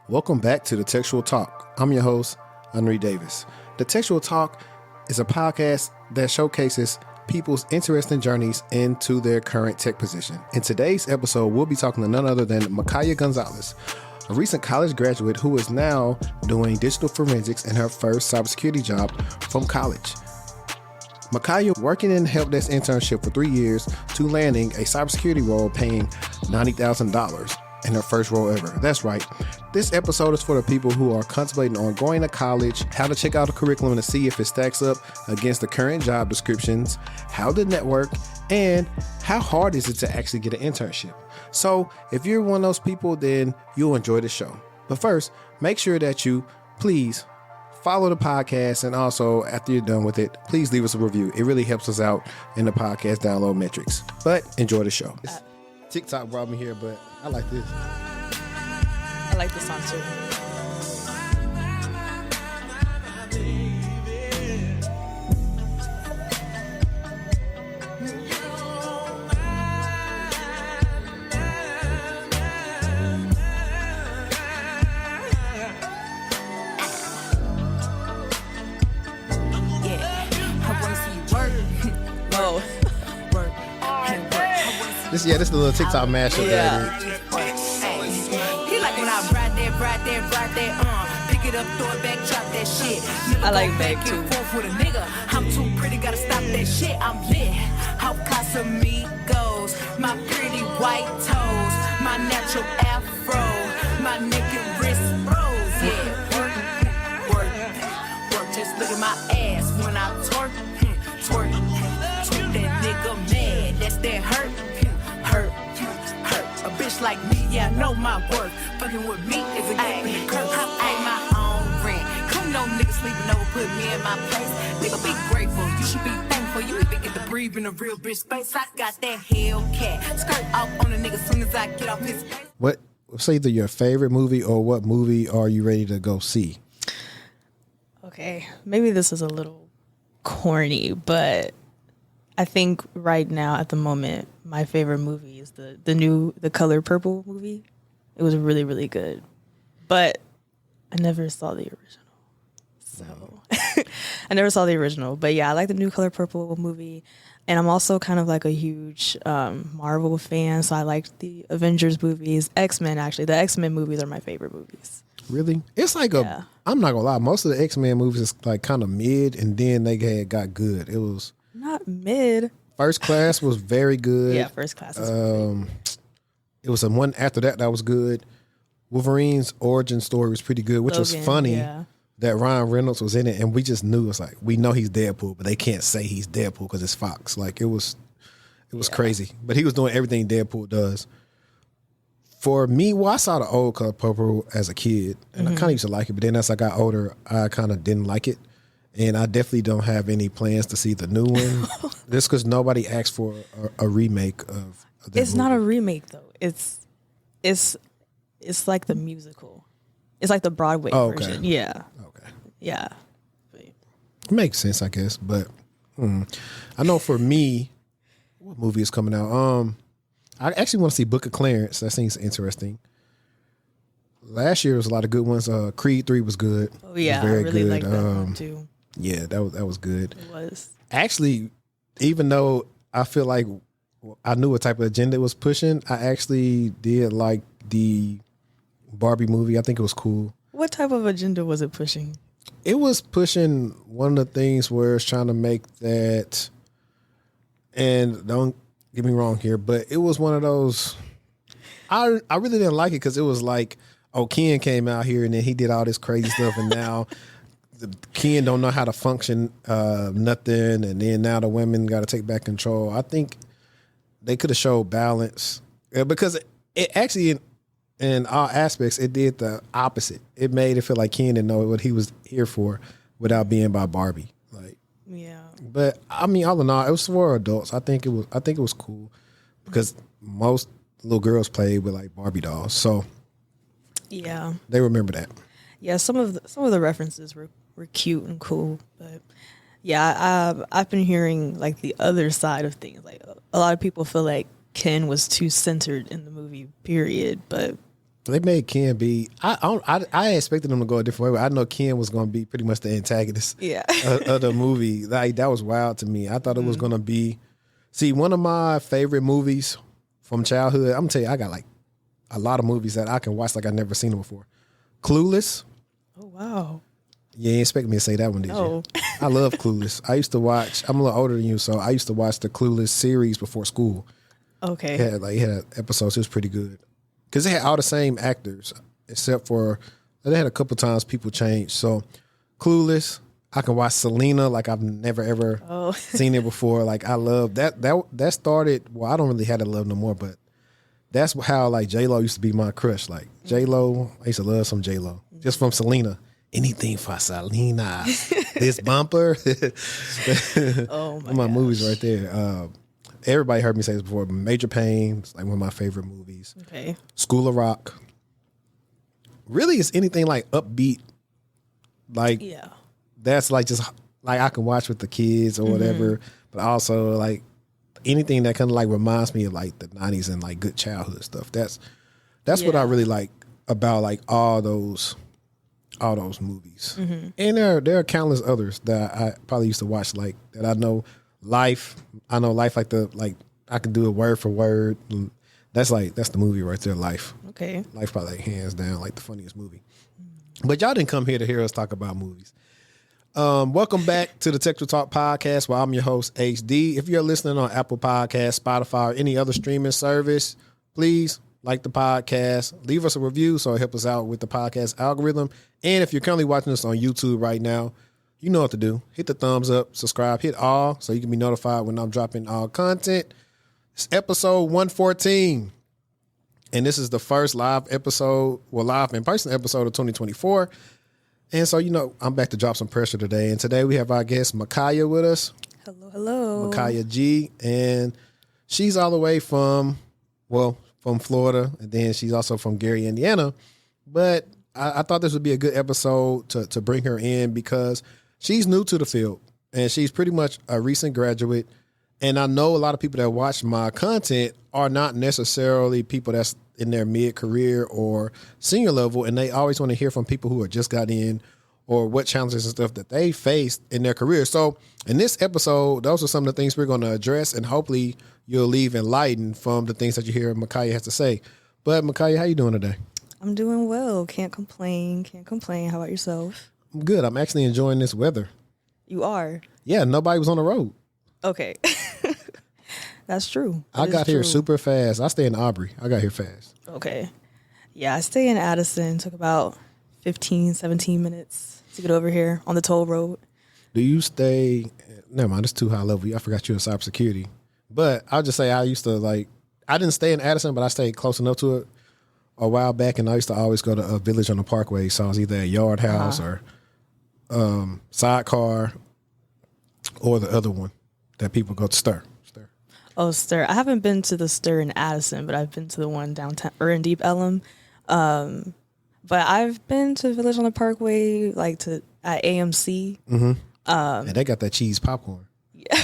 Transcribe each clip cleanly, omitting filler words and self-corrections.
Welcome back to the TechTual Talk. I'm your host, Henri Davis. The TechTual Talk is a podcast that showcases people's interesting journeys into their current tech position. In today's episode, we'll be talking to none other than M'kya Gonzalez, a recent college graduate who is now doing digital forensics in her first cybersecurity job from college. M'kya working in help desk internship for 3 years to landing a cybersecurity role paying $90,000 in her first role ever. That's right. This episode is for the people who are contemplating on going to college, how to check out the curriculum to see if it stacks up against the current job descriptions, how to network, and how hard is it to actually get an internship. So if you're one of those people, then you'll enjoy the show. But first, make sure that you please follow the podcast, and also after you're done with it, please leave us a review. It really helps us out in the podcast download metrics. But enjoy the show. TikTok brought me here, but I like this. I like this song too. This is a little TikTok mashup. Yeah. He like when I ride that, pick it up, throw it back, drop that shit. I like back too. With a nigga, I'm too pretty, gotta stop that shit. I'm lit. How Casamigos, my pretty white toes, my natural afro, my neck and wrist froze. Yeah, work. Just look at my ass when I twerk. That nigga mad, that's that hurt. A bitch like me, yeah, I know my worth. Fucking with me is a game in the curse. I pay my own rent. Come no nigga sleeping over, put me in my place. Nigga, be grateful. You should be thankful. You even get to breathe in a real bitch space. I got that Hellcat. Skirt off on a nigga soon as I get off his face. What's either your favorite movie or what movie are you ready to go see? Okay, maybe this is a little corny, but I think right now at the moment, my favorite movie is the Color Purple movie. It was really, really good, but I never saw the original. So I never saw the original, but yeah, I like the new Color Purple movie. And I'm also kind of like a huge Marvel fan. So I like the Avengers movies, X-Men actually. The X-Men movies are my favorite movies. Really? It's like I'm not gonna lie, most of the X-Men movies is like kind of mid, and then they got good. It was not mid. First Class was very good. Yeah, First Class was it was the one after that was good. Wolverine's origin story was pretty good, which was funny that Ryan Reynolds was in it, and we just knew, it's like, we know he's Deadpool, but they can't say he's Deadpool because it's Fox. Like, it was crazy. But he was doing everything Deadpool does. For me, I saw the old Color Purple as a kid, and I kind of used to like it, but then as I got older, I kind of didn't like it. And I definitely don't have any plans to see the new one. Just because nobody asked for a remake of that It's movie. not a remake though. It's like the musical. It's like the Broadway version. Yeah. Okay. Yeah. Makes sense, I guess. But I know for me, what movie is coming out? I actually want to see Book of Clarence. That seems interesting. Last year was a lot of good ones. Creed 3 was good. Oh yeah, I really like that one too. Yeah, that was good. It was. Actually, even though I feel like I knew what type of agenda it was pushing, I actually did like the Barbie movie. I think it was cool. What type of agenda was it pushing? It was pushing one of the things where it's trying to make that, and don't get me wrong here, but it was one of those, I really didn't like it because it was like, Ken came out here and then he did all this crazy stuff, and now Ken don't know how to function nothing, and then now the women got to take back control. I think they could have showed balance because it actually, in all aspects, it did the opposite. It made it feel like Ken didn't know what he was here for without being by Barbie. Like, yeah. But I mean, all in all, it was for adults. I think it was cool because most little girls played with like Barbie dolls, so yeah, they remember that. Yeah, some of the references were cute and cool, but yeah, I've been hearing like the other side of things. Like a lot of people feel like Ken was too centered in the movie, period. But They made Ken be. I expected them to go a different way. But I know Ken was going to be pretty much the antagonist. Yeah. Of the movie. Like, that was wild to me. I thought it was going to be. See, one of my favorite movies from childhood. I'm gonna tell you, I got like a lot of movies that I can watch like I've never seen them before. Clueless. Oh wow. You ain't expect me to say that one, did you? I love Clueless. I used to watch. I'm a little older than you, so I used to watch the Clueless series before school. Okay. It had episodes. It was pretty good because they had all the same actors except for they had a couple times people changed. So Clueless, I can watch Selena like I've never ever seen it before. Like I love that. That started. Well, I don't really have that love no more, but that's how like J-Lo used to be my crush. Like J-Lo, I used to love some J-Lo just from Selena. Anything for Selena. This bumper. Oh my my movies right there. Everybody heard me say this before. Major Pain, it's like one of my favorite movies. Okay. School of Rock. Really, it's anything like upbeat. Like that's like just like I can watch with the kids or whatever. But also like anything that kind of like reminds me of like the 90s and like good childhood stuff. That's what I really like about like all those movies. And there are countless others that I probably used to watch like that. I know Life like I could do it word for word. That's the movie right there, Life. Okay. Life probably like hands down like the funniest movie. But y'all didn't come here to hear us talk about movies. Welcome back to the TechTual Talk podcast where I'm your host, HD. If you're listening on Apple Podcasts, Spotify, or any other streaming service, please like the podcast. Leave us a review so it helps us out with the podcast algorithm. And if you're currently watching us on YouTube right now, you know what to do. Hit the thumbs up, subscribe, hit all so you can be notified when I'm dropping all content. It's episode 114. And this is the first live in-person episode of 2024. And so, I'm back to drop some pressure today. And today we have our guest, M'kya, with us. Hello. M'kya G. And she's all the way from Florida. And then she's also from Gary, Indiana. But I thought this would be a good episode to bring her in because she's new to the field. And she's pretty much a recent graduate. And I know a lot of people that watch my content are not necessarily people that's in their mid-career or senior level, and they always want to hear from people who are just got in or what challenges and stuff that they faced in their career. So in this episode, those are some of the things we're going to address, and hopefully you'll leave enlightened from the things that you hear M'kya has to say. But M'kya, how you doing today? I'm doing well. Can't complain. How about yourself? I'm good. I'm actually enjoying this weather. You are? Yeah, nobody was on the road. Okay. That's true. I got here super fast. I stay in Aubrey. I got here fast. Okay. Yeah, I stay in Addison. Took about 15, 17 minutes to get over here on the toll road. Do you stay? Never mind, it's too high level. I forgot you in cybersecurity. But I'll just say I used to I didn't stay in Addison, but I stayed close enough to it a while back. And I used to always go to a Village on the Parkway. So I was either at Yard House or Sidecar or the other one that people go to Stir. Oh, Stir. I haven't been to the Stir in Addison, but I've been to the one downtown or in Deep Ellum. But I've been to Village on the Parkway, at AMC. Mm-hmm. And they got that cheese popcorn. Yeah.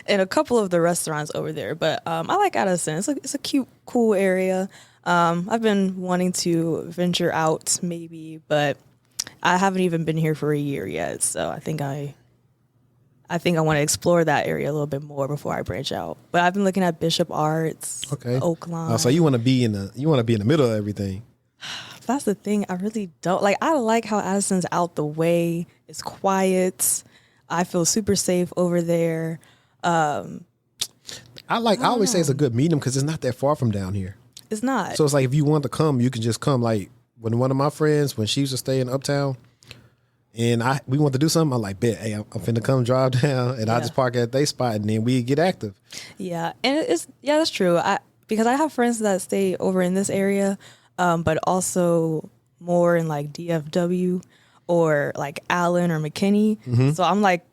And a couple of the restaurants over there. But I like Addison. It's a cute, cool area. I've been wanting to venture out maybe, but I haven't even been here for a year yet. So I think I want to explore that area a little bit more before I branch out. But I've been looking at Bishop Arts, Oakland. Oh, so you want to be in the middle of everything. That's the thing. I really don't I like how Addison's out the way. It's quiet. I feel super safe over there. I always say it's a good medium because it's not that far from down here. It's not. So it's like if you want to come, you can just come. Like when one of my friends, when she used to stay in Uptown, and we want to do something, I'm like, bet, hey, I'm finna come drive down, and I just park at their spot, and then we get active. Yeah, and that's true. Because I have friends that stay over in this area, but also more in DFW or Allen or McKinney. Mm-hmm. So I'm like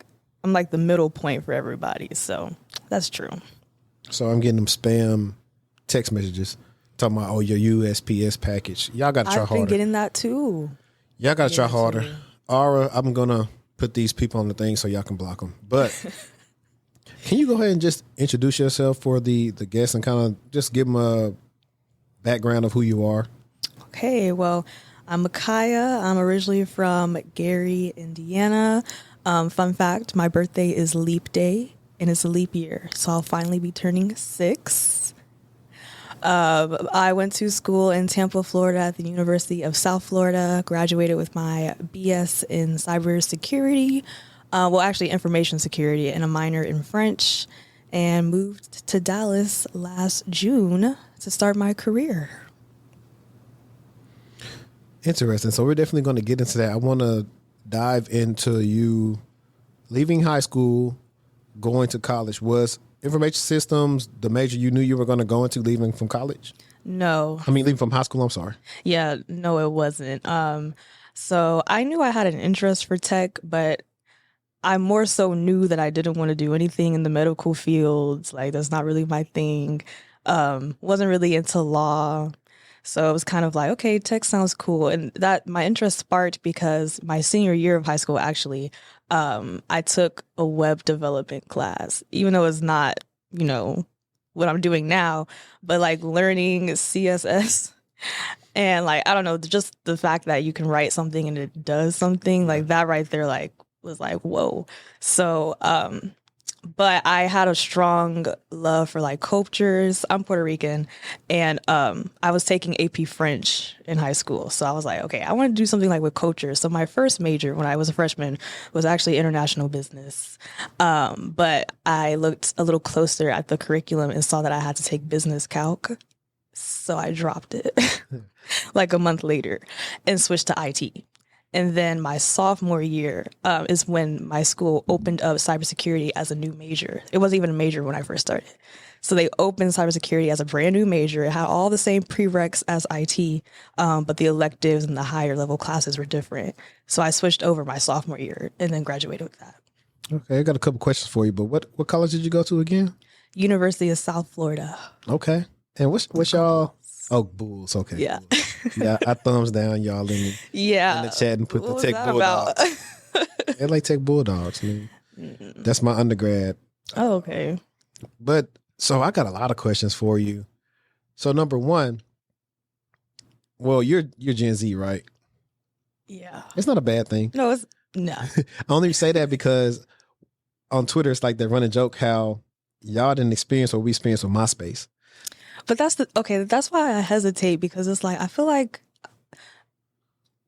the middle point for everybody. So that's true. So I'm getting them spam text messages talking about, your USPS package. Y'all got to try harder. I've been getting that too. Y'all got to try harder. Aura, I'm going to put these people on the thing so y'all can block them. But can you go ahead and just introduce yourself for the guests and kind of just give them a background of who you are. Okay, well, I'm M'kya. I'm originally from Gary, Indiana. Fun fact, my birthday is leap day, and it's a leap year, so I'll finally be turning 6. I went to school in Tampa, Florida at the University of South Florida, graduated with my BS in cybersecurity, actually information security, and a minor in French, and moved to Dallas last June to start my career. Interesting. So we're definitely going to get into that. I want to dive into you leaving high school, going to college. Was information systems the major you knew you were going to go into leaving from college? No. I mean, leaving from high school, I'm sorry. Yeah, no, it wasn't. So I knew I had an interest for tech, but I more so knew that I didn't want to do anything in the medical fields. Like, that's not really my thing. Wasn't really into law. So it was kind of like, okay, tech sounds cool. And that my interest sparked because my senior year of high school, actually, I took a web development class, even though it's not, what I'm doing now, but like learning CSS and like, I don't know, just the fact that you can write something and it does something like that right there, like was like, whoa. So, but I had a strong love for like cultures. I'm Puerto Rican, and I was taking AP French in high school. So I was like, okay, I want to do something like with culture. So my first major when I was a freshman was actually international business. But I looked a little closer at the curriculum and saw that I had to take business calc. So I dropped it like a month later and switched to IT. And then my sophomore year is when my school opened up cybersecurity as a new major. It wasn't even a major when I first started. So they opened cybersecurity as a brand new major. It had all the same prereqs as IT, but the electives and the higher level classes were different. So I switched over my sophomore year and then graduated with that. Okay, I got a couple questions for you, but what college did you go to again? University of South Florida. Okay. And what's y'all? Oh, Bulls. Okay. Yeah. Bulls. Yeah, I thumbs down y'all in the chat and put What the was Tech that Bulldogs. about? They're like Tech Bulldogs, man. That's my undergrad. Oh, okay. But so I got a lot of questions for you. So number one, well, you're Gen Z, right? Yeah. It's not a bad thing. No. I only say that because on Twitter it's like the running joke how y'all didn't experience what we experienced with MySpace. But that's why I hesitate, because it's like, I feel like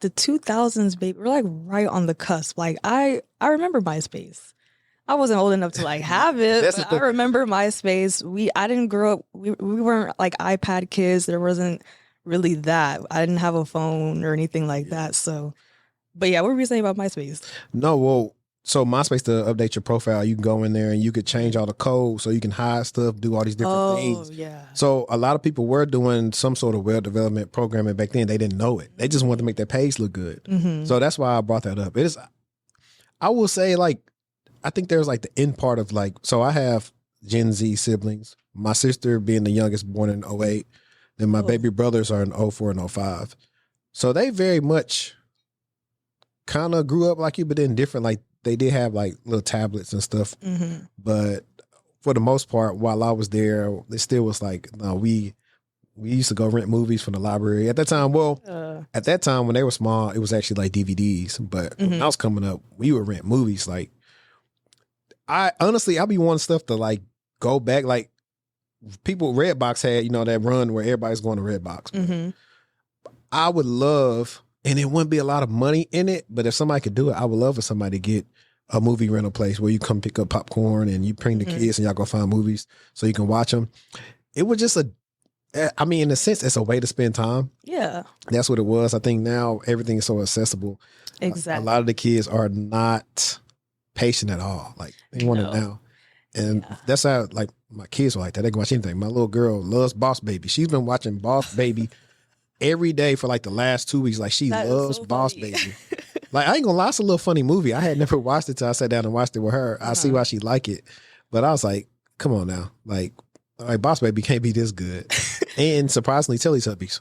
the 2000s, baby, we're like right on the cusp. Like I remember MySpace. I wasn't old enough to like have it, but I remember MySpace. I didn't grow up, we weren't like iPad kids. There wasn't really that. I didn't have a phone or anything like that. So, but yeah, what were you saying about MySpace? No, well, so MySpace, to update your profile, you can go in there and you could change all the code so you can hide stuff, do all these different things. Yeah. So a lot of people were doing some sort of web development programming back then. They didn't know it. They just wanted to make their page look good. Mm-hmm. So that's why I brought that up. It is, I will say, like, I think there's like the end part of like, so I have Gen Z siblings. My sister being the youngest, born in 08. Then my baby brothers are in 04 and 05. So they very much kind of grew up like you, but then different. Like, they did have like little tablets and stuff, but for the most part, while I was there, it still was like, no, we used to go rent movies from the library at that time. Well, at that time when they were small, it was actually like DVDs. But when I was coming up, we would rent movies. Like, I be wanting stuff to like go back. Like, people, Redbox had, that run where everybody's going to Redbox. I would love, and it wouldn't be a lot of money in it, but if somebody could do it, I would love for somebody to get a movie rental place where you come pick up popcorn and you bring the kids and y'all go find movies so you can watch them. It was just in a sense, it's a way to spend time. Yeah. That's what it was. I think now everything is so accessible. Exactly. A lot of the kids are not patient at all. Like, they want it now. And that's how, like, my kids are like that. They can watch anything. My little girl loves Boss Baby. She's been watching Boss Baby every day for like the last 2 weeks. Like, she loves Boss Baby. Like, I ain't gonna lie, it's a little funny movie. I had never watched it till I sat down and watched it with her. I see why she like it. But I was like, come on now. Like Boss Baby can't be this good. And surprisingly, Teletubbies.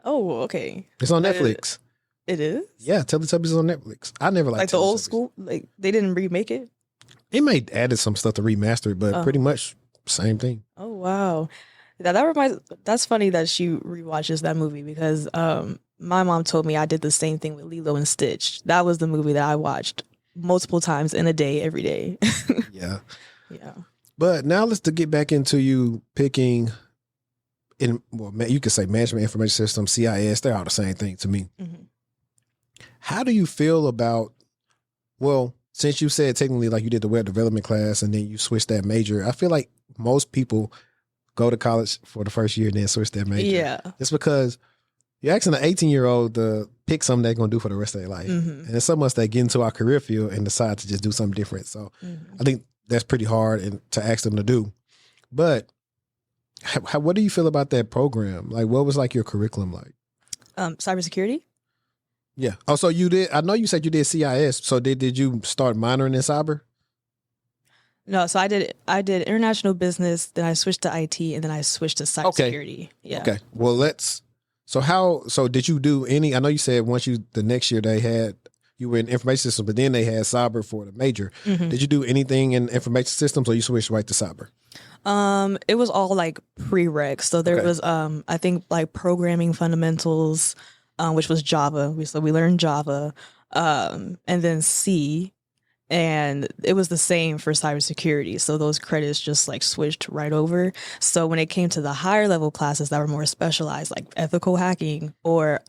Oh, okay. It's on Netflix. It is? Yeah, Teletubbies is on Netflix. I never liked like the old school? Like, they didn't remake it? They may added some stuff to remaster it, but pretty much same thing. Oh, wow. That's funny that she rewatches that movie because my mom told me I did the same thing with Lilo and Stitch. That was the movie that I watched multiple times in a day, every day. Yeah. Yeah. But now let's to get back into you picking you could say management information system, CIS, they're all the same thing to me. Mm-hmm. How do you feel about, well, since you said technically like you did the web development class and then you switched that major, I feel like most people go to college for the first year and then switch that major. Yeah. It's because you're asking an 18-year-old to pick something they're going to do for the rest of their life. Mm-hmm. And it's so much they get into our career field and decide to just do something different. So Mm-hmm. I think that's pretty hard to ask them to do. But what do you feel about that program? Like, what was like your curriculum like? Cybersecurity? Yeah. Oh, so you did, I know you said you did CIS. So did you start minoring in cyber? No, so I did international business, then I switched to IT, and then I switched to cybersecurity. Yeah. Okay. Well, so did you do any, I know you said the next year you were in information systems, but then they had cyber for the major. Mm-hmm. Did you do anything in information systems or you switched right to cyber? It was all like prereqs. So there Okay. was, I think like programming fundamentals, which was Java. We learned Java, and then C, and it was the same for cybersecurity. So those credits just like switched right over. So when it came to the higher level classes that were more specialized, like ethical hacking or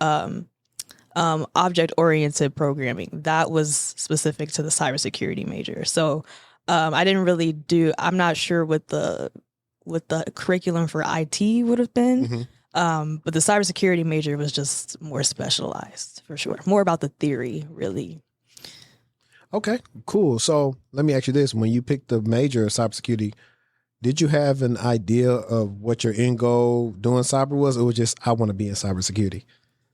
object oriented programming, that was specific to the cybersecurity major. So I didn't really I'm not sure what the curriculum for IT would have been. Mm-hmm. But the cybersecurity major was just more specialized for sure. More about the theory, really. Okay, cool. So let me ask you this. When you picked the major of cybersecurity, did you have an idea of what your end goal doing cyber was? Or was just, I want to be in cybersecurity?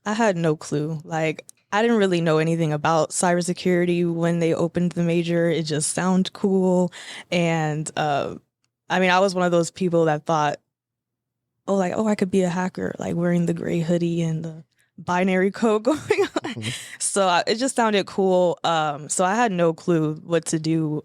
I had no clue. Like, I didn't really know anything about cybersecurity when they opened the major. It just sounded cool. And I mean, I was one of those people that thought, I could be a hacker, like wearing the gray hoodie and the binary code going on. Mm-hmm. So it just sounded cool. So I had no clue what to do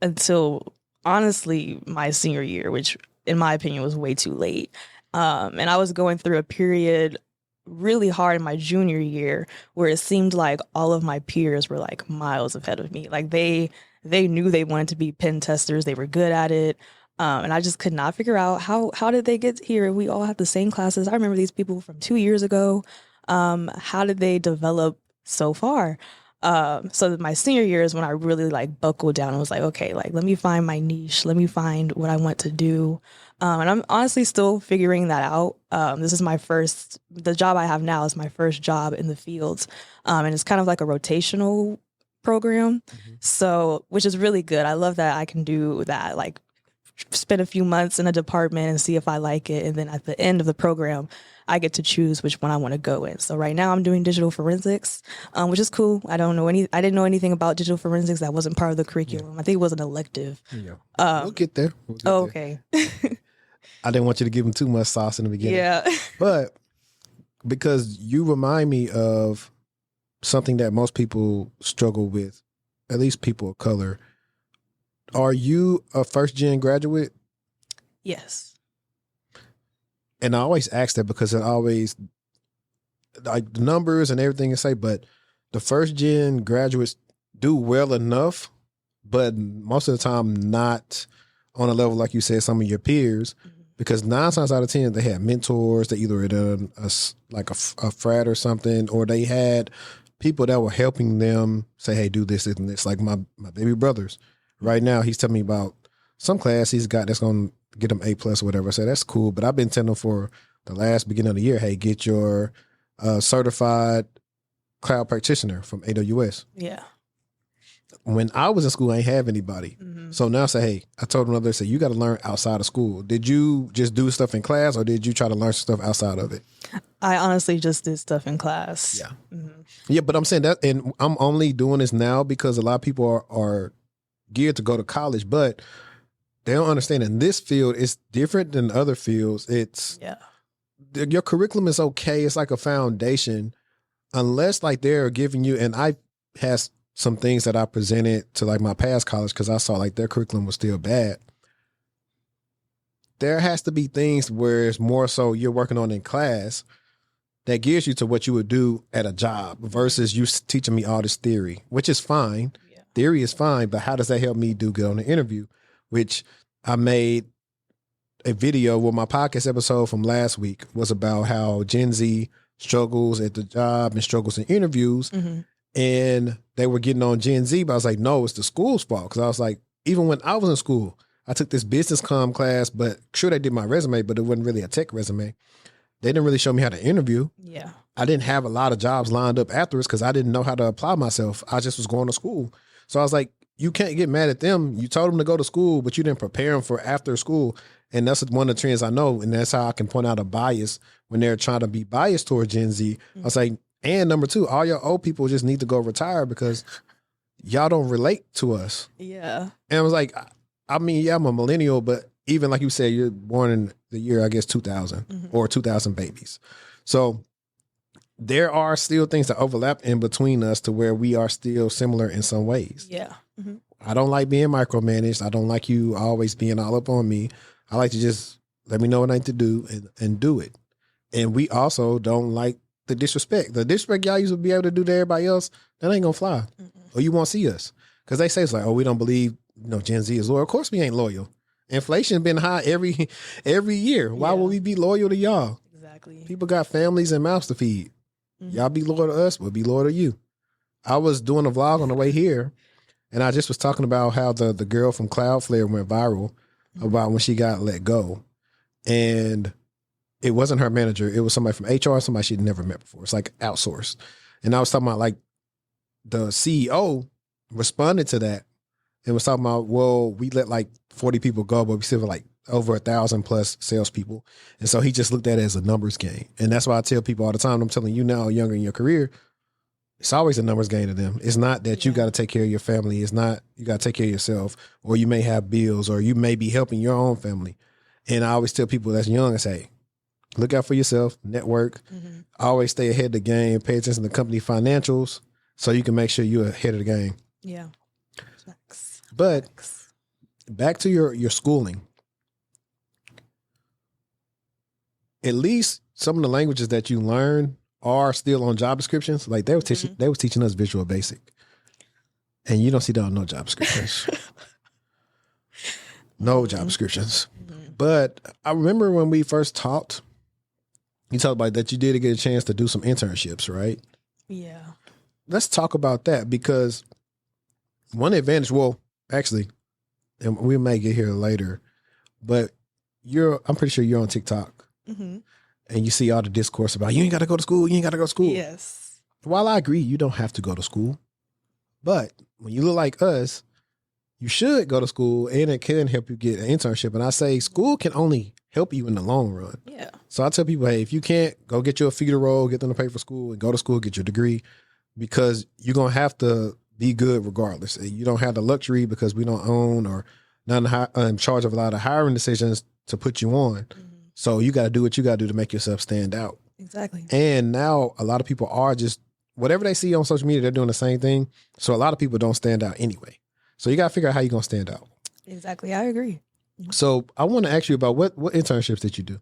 until honestly my senior year, which in my opinion was way too late. And I was going through a period really hard in my junior year where it seemed like all of my peers were like miles ahead of me. Like they knew they wanted to be pen testers. They were good at it. And I just could not figure out how did they get here? We all had the same classes. I remember these people from 2 years ago. How did they develop so far? So my senior year is when I really like buckled down and was like, okay, like let me find my niche. Let me find what I want to do. And I'm honestly still figuring that out. This is the job I have now is my first job in the fields. And it's kind of like a rotational program. Mm-hmm. So, which is really good. I love that I can do that, like spend a few months in a department and see if I like it. And then at the end of the program, I get to choose which one I want to go in. So right now I'm doing digital forensics, which is cool. I didn't know anything about digital forensics. That wasn't part of the curriculum. Yeah. I think it was an elective. Yeah. We'll get there. Okay. I didn't want you to give them too much sauce in the beginning. Yeah. But because you remind me of something that most people struggle with, at least people of color. Are you a first-gen graduate? Yes. And I always ask that because it always, like the numbers and everything you say, but the first-gen graduates do well enough, but most of the time not on a level like you said, some of your peers, because 9 times out of 10 they had mentors. They either had a frat or something, or they had people that were helping them say, "Hey, do this and this." Like my baby brothers. Right now, he's telling me about some class he's got that's going to get him A+ or whatever. I said, that's cool. But I've been telling him for the last beginning of the year, hey, get your certified cloud practitioner from AWS. Yeah. When I was in school, I ain't have anybody. Mm-hmm. So now I say, hey, I told another, say, you got to learn outside of school. Did you just do stuff in class or did you try to learn stuff outside of it? I honestly just did stuff in class. Yeah. Mm-hmm. Yeah, but I'm saying that, and I'm only doing this now because a lot of people are geared to go to college, but they don't understand in this field it's different than other fields. Your curriculum is okay. It's like a foundation, unless like they're giving you, and I had some things that I presented to like my past college because I saw like their curriculum was still bad. there has to be things where it's more so you're working on in class that gears you to what you would do at a job versus you teaching me all this theory, which is fine. Yeah. Theory is fine, but how does that help me do good on the interview? Which I made a video with my podcast episode from last week was about how Gen Z struggles at the job and struggles in interviews. Mm-hmm. And they were getting on Gen Z, but I was like, no, it's the school's fault. Because I was like, even when I was in school, I took this business comm class, but sure they did my resume, but it wasn't really a tech resume. They didn't really show me how to interview. Yeah. I didn't have a lot of jobs lined up afterwards because I didn't know how to apply myself. I just was going to school. So I was like, you can't get mad at them. You told them to go to school, but you didn't prepare them for after school. And that's one of the trends I know. And that's how I can point out a bias when they're trying to be biased toward Gen Z. Mm-hmm. I was like, and number two, all your old people just need to go retire because y'all don't relate to us. Yeah. And I was like, I mean, yeah, I'm a millennial, but even like you said, you're born in the year, I guess, 2000 mm-hmm. or 2000 babies. So there are still things that overlap in between us to where we are still similar in some ways. Yeah. Mm-hmm. I don't like being micromanaged. I don't like you always being all up on me. I like to just let me know what I need to do and do it. And we also don't like the disrespect. The disrespect y'all used to be able to do to everybody else, that ain't gonna fly. Mm-mm. Or you won't see us. Because they say it's like, oh, we don't believe Gen Z is loyal. Of course we ain't loyal. Inflation's been high every year. Why would we be loyal to y'all? Exactly. People got families and mouths to feed. Mm-hmm. Y'all be loyal to us, we'll be loyal to you. I was doing a vlog on the way here, and I just was talking about how the girl from Cloudflare went viral mm-hmm. about when she got let go. And it wasn't her manager. It was somebody from HR, somebody she'd never met before. It's like outsourced. And I was talking about like the CEO responded to that and was talking about, well, we let like 40 people go, but we still have like over 1,000 plus salespeople. And so he just looked at it as a numbers game. And that's why I tell people all the time, I'm telling you now, younger in your career, it's always a numbers game to them. It's not that you got to take care of your family. It's not you got to take care of yourself, or you may have bills, or you may be helping your own family. And I always tell people that's young, I say, look out for yourself, network, mm-hmm. always stay ahead of the game, pay attention to company financials so you can make sure you're ahead of the game. Yeah. But back to your schooling. At least some of the languages that you learn are still on job descriptions. Like they were teaching, mm-hmm. they was teaching us Visual Basic, and you don't see that on no job descriptions. No job descriptions. Mm-hmm. But I remember when we first talked, you talked about that you did get a chance to do some internships, right? Yeah. Let's talk about that, because one advantage, well, actually, and we may get here later, but I'm pretty sure you're on TikTok. Mm-hmm. And you see all the discourse about you ain't got to go to school. You ain't got to go to school. Yes. While I agree, you don't have to go to school. But when you look like us, you should go to school, and it can help you get an internship. And I say school can only help you in the long run. Yeah. So I tell people, hey, if you can't, go get you a feeder role, get them to pay for school, and go to school, get your degree, because you're going to have to be good regardless. You don't have the luxury, because we don't own or not in charge of a lot of hiring decisions to put you on. Mm-hmm. So you got to do what you got to do to make yourself stand out. Exactly. And now a lot of people are just, whatever they see on social media, they're doing the same thing. So a lot of people don't stand out anyway. So you got to figure out how you're going to stand out. Exactly. I agree. So I want to ask you about what internships did you do?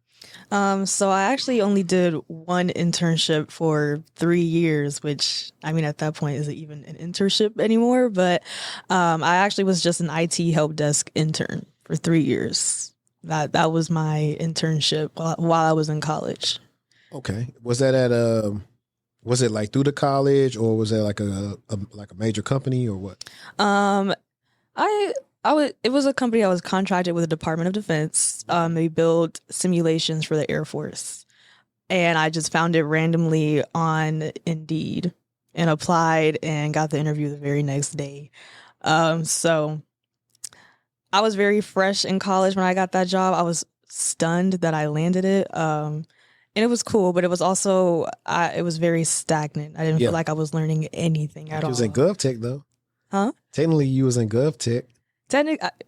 So I actually only did one internship for 3 years, which, I mean, at that point, isn't even an internship anymore. But I actually was just an IT help desk intern for 3 years. That was my internship while I was in college. Okay. Was that at was it like through the college, or was it like a major company, or what? It was a company I was contracted with the Department of Defense. They built simulations for the Air Force, and I just found it randomly on Indeed and applied and got the interview the very next day. So I was very fresh in college when I got that job. I was stunned that I landed it. And it was cool, but it was also, it was very stagnant. I didn't feel like I was learning anything at all. You was in GovTech though. Huh? Technically you was in GovTech.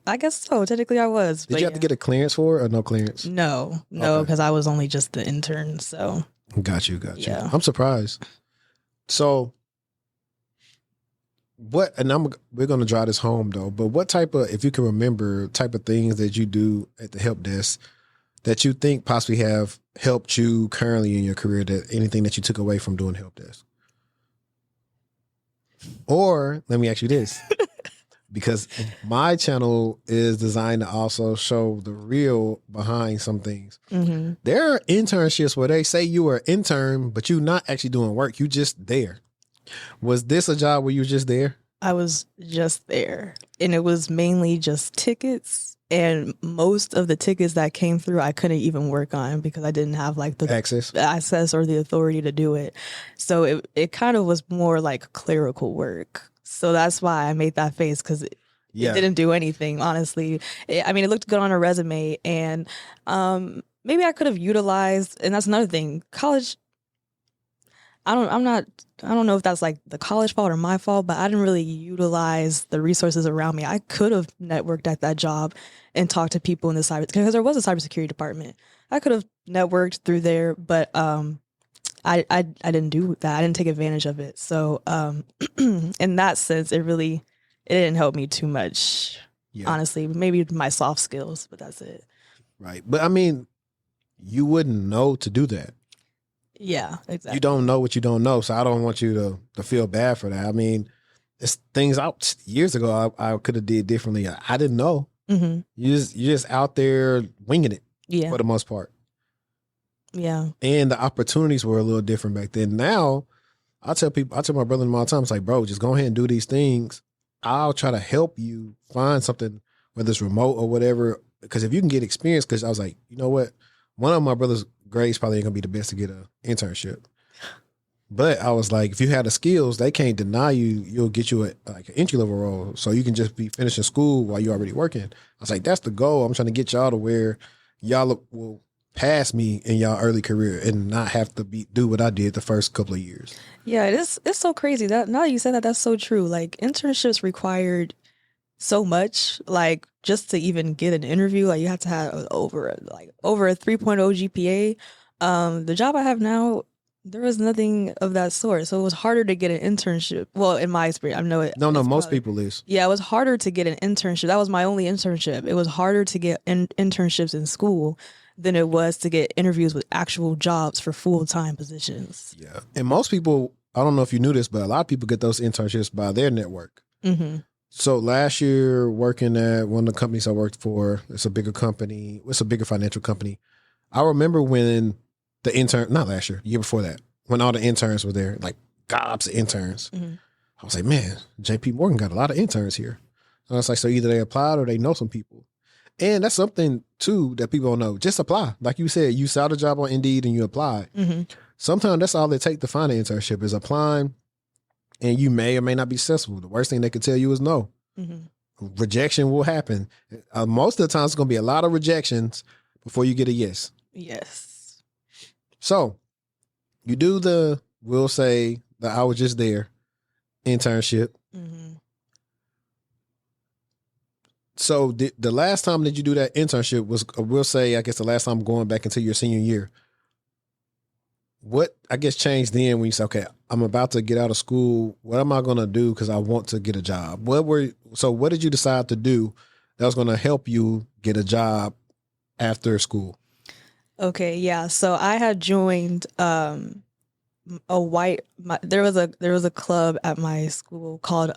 I guess so. Technically I was. Did you have to get a clearance for it, or no clearance? No, because I was only just the intern, so. Got you. Yeah. I'm surprised. So we're going to drive this home though, but what type of, if you can remember, type of things that you do at the help desk that you think possibly have helped you currently in your career, that anything that you took away from doing help desk? Or let me ask you this, because my channel is designed to also show the real behind some things. Mm-hmm. There are internships where they say you are an intern, but you're not actually doing work. You just there. Was this a job where you were just there? I was just there, and it was mainly just tickets. And most of the tickets that came through, I couldn't even work on because I didn't have like the access or the authority to do it. So it kind of was more like clerical work. So that's why I made that face, because it didn't do anything, honestly. I mean, it looked good on a resume, and maybe I could have utilized, and that's another thing, college. I don't know if that's like the college fault or my fault, but I didn't really utilize the resources around me. I could have networked at that job and talked to people in the cyber, because there was a cybersecurity department. I could have networked through there, but I didn't do that. I didn't take advantage of it. So in that sense, it didn't help me too much. Yeah. Honestly, maybe my soft skills, but that's it. Right. But I mean, you wouldn't know to do that. Yeah, exactly. You don't know what you don't know, so I don't want you to feel bad for that. I mean, it's things out years ago I could have did differently. I didn't know. Mm-hmm. You're just out there winging it. Yeah. For the most part. Yeah. And the opportunities were a little different back then. Now, I tell my brother all the time, it's like, bro, just go ahead and do these things. I'll try to help you find something, whether it's remote or whatever. Because if you can get experience, because I was like, you know what? One of my brother's grades probably ain't gonna be the best to get an internship. But I was like, if you have the skills, they can't deny you. You'll get you an entry-level role. So you can just be finishing school while you're already working. I was like, that's the goal. I'm trying to get y'all to where y'all will pass me in y'all early career and not have to do what I did the first couple of years. Yeah, it's so crazy. That now that you said that, that's so true. Like, internships required so much, like, just to even get an interview, like, you have to have over a 3.0 GPA. The job I have now, there was nothing of that sort, so it was harder to get an internship. Well, in my experience, I know it. No, most people is. Yeah, it was harder to get an internship. That was my only internship. It was harder to get internships in school than it was to get interviews with actual jobs for full-time positions. Yeah, and most people, I don't know if you knew this, but a lot of people get those internships by their network. Mm-hmm. So last year, working at one of the companies I worked for, it's a bigger company. It's a bigger financial company. I remember when not last year, the year before that, when all the interns were there, like gobs of interns. Mm-hmm. I was like, man, JP Morgan got a lot of interns here. And I was like, so either they applied or they know some people. And that's something, too, that people don't know. Just apply. Like you said, you saw the job on Indeed and you applied. Mm-hmm. Sometimes that's all it takes to find an internship is applying, and you may or may not be successful. The worst thing they could tell you is no. Mm-hmm. Rejection will happen. Most of the time, it's going to be a lot of rejections before you get a yes. Yes. So you do we'll say that I was just there internship. Mm-hmm. So the last time that you do that internship was, we'll say, I guess the last time going back into your senior year. What, I guess, changed then when you said, okay, I'm about to get out of school. What am I going to do because I want to get a job? What did you decide to do that was going to help you get a job after school? Okay, yeah. So I had joined there was a club at my school called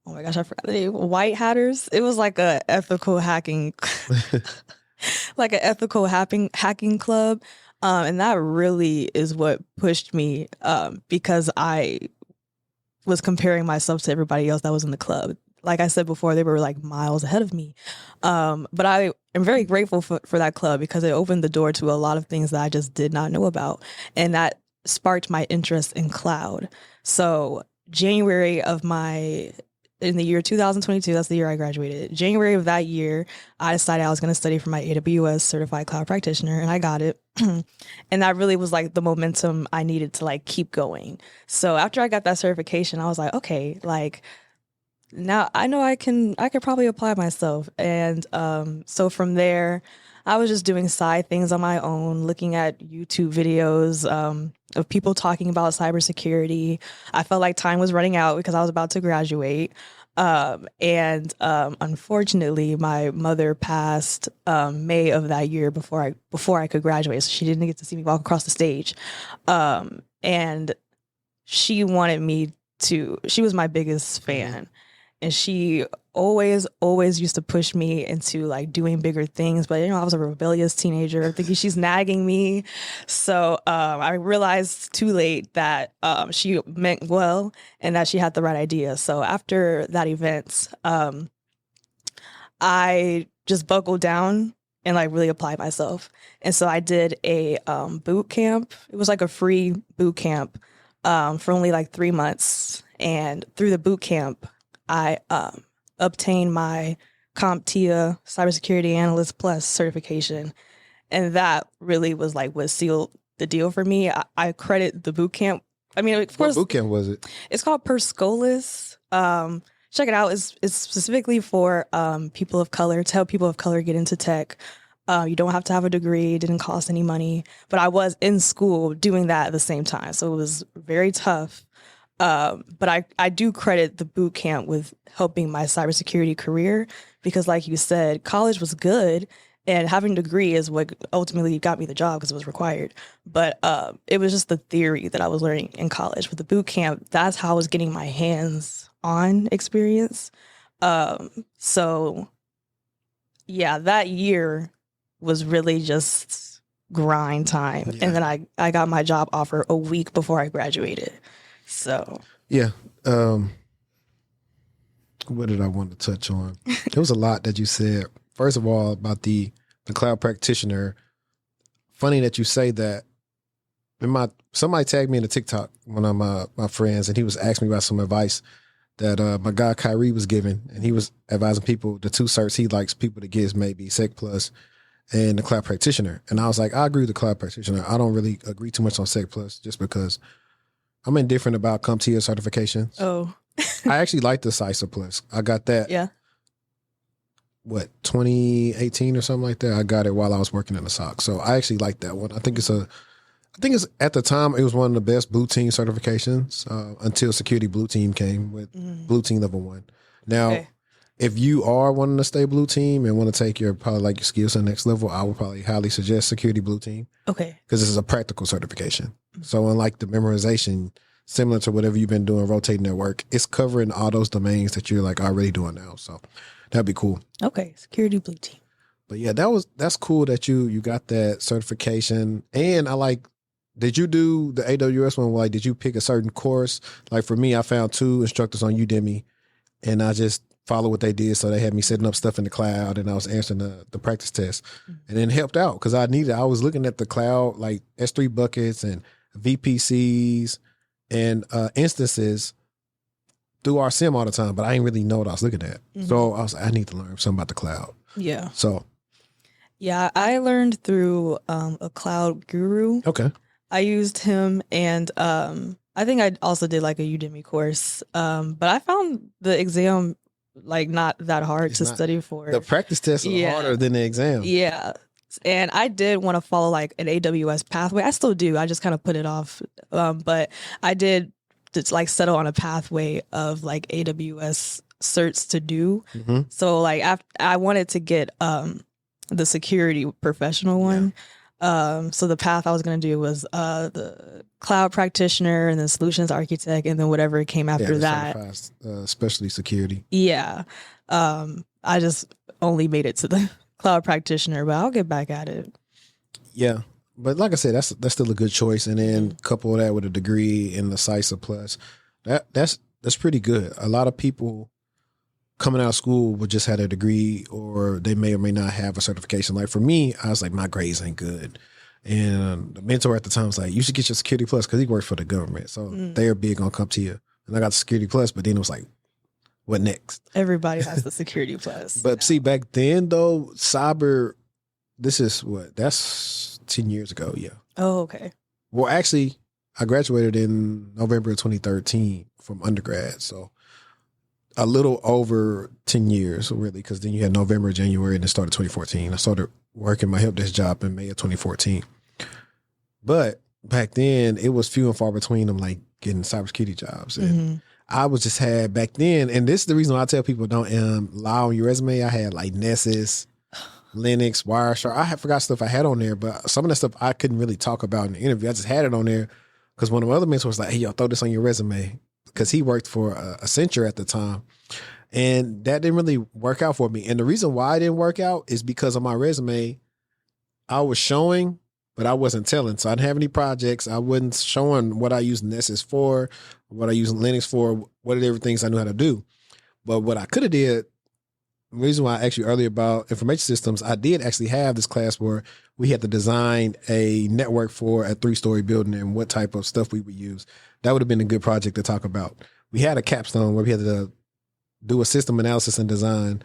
oh my gosh, I forgot the name. White Hatters. It was like a ethical hacking hacking club. And that really is what pushed me, because I was comparing myself to everybody else that was in the club. Like I said before, they were like miles ahead of me. But I am very grateful for that club because it opened the door to a lot of things that I just did not know about. And that sparked my interest in cloud. So in the year 2022, that's the year I graduated. January of that year, I decided I was going to study for my AWS certified cloud practitioner, and I got it. And that really was like the momentum I needed to like keep going. So after I got that certification, I was like, okay, like now I know I could probably apply myself. And so from there, I was just doing side things on my own, looking at YouTube videos of people talking about cybersecurity. I felt like time was running out because I was about to graduate. Unfortunately, my mother passed May of that year before I could graduate, so she didn't get to see me walk across the stage. And she wanted me to. She was my biggest fan, and she always used to push me into like doing bigger things. But I was a rebellious teenager, thinking she's nagging me. So I realized too late that she meant well and that she had the right idea. So after that event, I just buckled down and like really applied myself. And so I did a boot camp. It was like a free boot camp for only like 3 months. And through the boot camp, I obtained my CompTIA Cybersecurity Analyst Plus certification. And that really was like what sealed the deal for me. I credit the boot camp. I mean, of course. What boot camp was it? It's called Perscolas. Check it out. It's specifically for people of color, to help people of color get into tech. You don't have to have a degree. It didn't cost any money. But I was in school doing that at the same time. So it was very tough. But I do credit the boot camp with helping my cybersecurity career because, like you said, college was good and having a degree is what ultimately got me the job because it was required. But it was just the theory that I was learning in college. With the boot camp, that's how I was getting my hands-on experience. So, yeah, that year was really just grind time. Yeah. And then I got my job offer a week before I graduated. So yeah, what did I want to touch on? There was a lot that you said. First of all, about the cloud practitioner. Funny that you say that. Somebody tagged me in a TikTok, one of my friends, and he was asking me about some advice that my guy Kyrie was giving, and he was advising people the 2 certs he likes people to get is maybe Sec Plus and the cloud practitioner. And I was like, I agree with the cloud practitioner. I don't really agree too much on Sec Plus just because I'm indifferent about CompTIA certifications. Oh. I actually like the CISA Plus. I got that. Yeah. 2018 or something like that. I got it while I was working in the SOC. So I actually like that one. I think it's at the time, it was one of the best blue team certifications until security blue team came with blue team level 1. Now, if you are wanting to stay blue team and want to take your skills to the next level, I would probably highly suggest security blue team. Okay. Because this is a practical certification. So unlike the memorization, similar to whatever you've been doing, rotating at work, it's covering all those domains that you're like already doing now. So that'd be cool. Okay. Security blue team. But yeah, that's cool that you got that certification. And did you do the AWS one? Like, did you pick a certain course? Like for me, I found 2 instructors on Udemy and I just follow what they did. So they had me setting up stuff in the cloud and I was answering the practice test and it helped out because I was looking at the cloud, like S3 buckets and VPCs and instances through our SIM all the time, but I didn't really know what I was looking at. So I was like, I need to learn something about the cloud. Yeah. So. Yeah, I learned through a cloud guru. Okay. I used him and I think I also did like a Udemy course. But I found the exam like not that hard to study for. The practice tests are harder than the exam. Yeah. And I did want to follow like an AWS pathway. I still do. I just kind of put it off. But I did just like settle on a pathway of like AWS certs to do. So like I wanted to get the security professional one. So the path I was going to do was the cloud practitioner and then solutions architect and then whatever came after that. Especially security. Yeah. I just only made it to the cloud practitioner, but I'll get back at it. Yeah. But like I said, that's still a good choice. And then couple that with a degree in the CISA Plus. That's pretty good. A lot of people coming out of school would just have a degree or they may or may not have a certification. Like for me, I was like, my grades ain't good. And the mentor at the time was like, you should get your Security Plus because he worked for the government. So they're big on CompTIA. And I got the Security Plus, but then it was like, what next? Everybody has the Security Plus. But see, back then though, cyber, that's 10 years ago. Yeah. Oh, okay. Well, actually, I graduated in November of 2013 from undergrad. So a little over 10 years, really, because then you had November, January, and it started 2014. I started working my help desk job in May of 2014. But back then, it was few and far between them, like getting cybersecurity jobs. And I was just had back then, and this is the reason why I tell people don't lie on your resume. I had like Nessus, Linux, Wireshark. I forgot stuff I had on there, but some of that stuff I couldn't really talk about in the interview. I just had it on there because one of my other mentors was like, hey, yo, throw this on your resume, because he worked for Accenture at the time. And that didn't really work out for me. And the reason why it didn't work out is because on my resume, I was showing, but I wasn't telling. So I didn't have any projects. I wasn't showing what I used Nessus for, what I used Linux for, what are the things I knew how to do. But what I could have did, the reason why I asked you earlier about information systems, I did actually have this class where we had to design a network for a 3-story building and what type of stuff we would use. That would have been a good project to talk about. We had a capstone where we had to do a system analysis and design,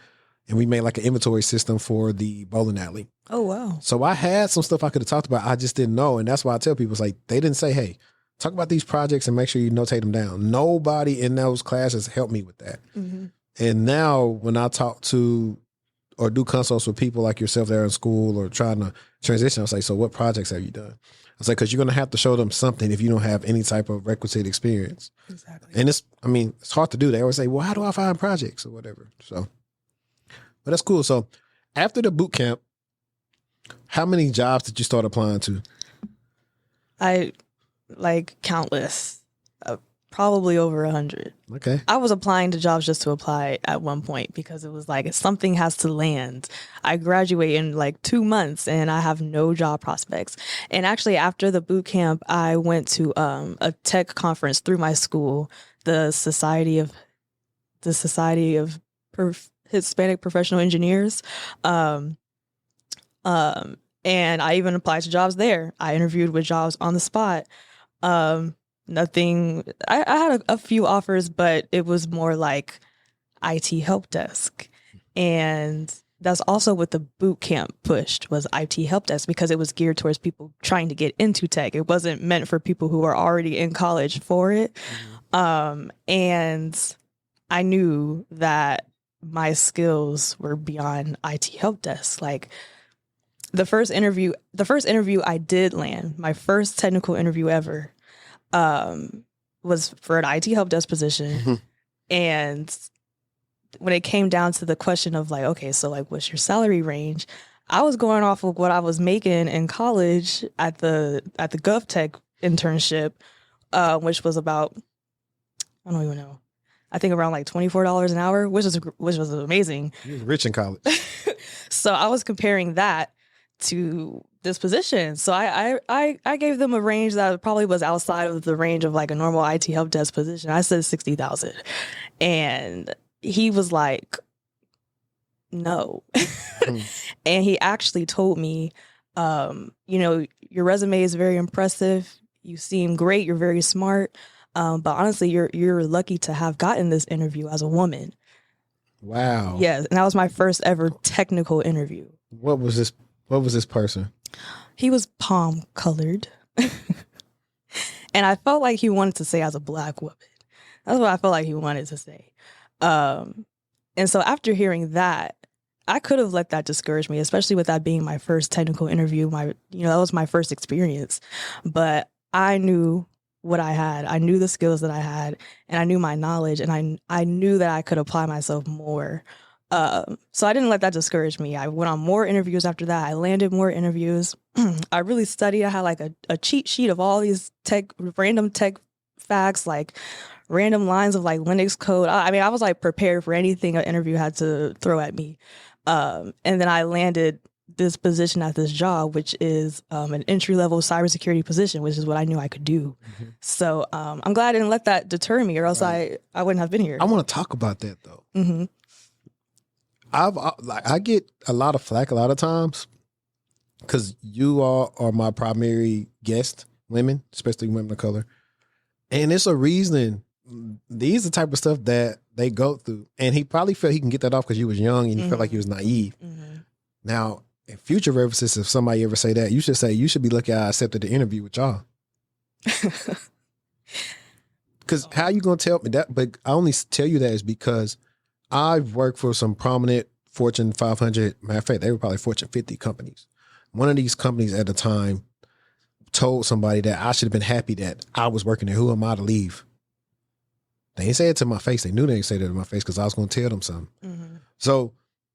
and we made like an inventory system for the bowling alley. Oh, wow. So I had some stuff I could have talked about. I just didn't know. And that's why I tell people, it's like, they didn't say, hey, talk about these projects and make sure you notate them down. Nobody in those classes helped me with that. And now when I talk to or do consults with people like yourself that are in school or trying to transition, I was like, so what projects have you done? I was like, because you're going to have to show them something if you don't have any type of requisite experience. Exactly. And it's hard to do. They always say, well, how do I find projects or whatever? So, but that's cool. So after the boot camp, how many jobs did you start applying to? Countless. Probably over 100. Okay. I was applying to jobs just to apply at one point because it was like something has to land. I graduate in like 2 months and I have no job prospects. And actually after the boot camp, I went to a tech conference through my school, the Society of Hispanic Professional Engineers. And I even applied to jobs there. I interviewed with jobs on the spot. Nothing. I had a few offers, but it was more like IT help desk. And that's also what the boot camp pushed, was IT help desk, because it was geared towards people trying to get into tech. It wasn't meant for people who were already in college for it. And I knew that my skills were beyond IT help desk. Like the first interview I did land, my first technical interview ever, was for an IT help desk position. And when it came down to the question of like, okay, so like, what's your salary range? I was going off of what I was making in college at the GovTech internship, which was about, I don't even know, I think around like $24 an hour, which was amazing. You was rich in college. So I was comparing that to this position. So I gave them a range that probably was outside of the range of like a normal IT help desk position. I said 60,000, and he was like, no. And he actually told me, your resume is very impressive. You seem great. You're very smart. But honestly, you're lucky to have gotten this interview as a woman. Wow. Yes. And that was my first ever technical interview. What was this person? He was palm colored. And I felt like he wanted to say as a Black woman. That's what I felt like he wanted to say. And so after hearing that, I could have let that discourage me, especially with that being my first technical interview. That was my first experience. But I knew what I had. I knew the skills that I had, and I knew my knowledge, and I knew that I could apply myself more. So I didn't let that discourage me. I went on more interviews after that. I landed more interviews. I really studied. I had like a cheat sheet of all these random tech facts, like random lines of like Linux code. I was like prepared for anything an interview had to throw at me. And then I landed this position at this job, which is an entry-level cybersecurity position, which is what I knew I could do. So I'm glad I didn't let that deter me, or else I wouldn't have been here. I want to talk about that though. I get a lot of flack a lot of times because you all are my primary guest, women, especially women of color. And it's a reason. These are the type of stuff that they go through. And he probably felt he can get that off because you was young and you felt like you was naive. Now, in future references, if somebody ever say that, you should say, you should be lucky I accepted the interview with y'all. Because how you going to tell me that? But I only tell you that is because I've worked for some prominent Fortune 500. Matter of fact, they were probably Fortune 50 companies. One of these companies at the time told somebody that I should have been happy that I was working there. Who am I to leave? They didn't say it to my face. They knew they didn't say that to my face because I was going to tell them something. Mm-hmm. So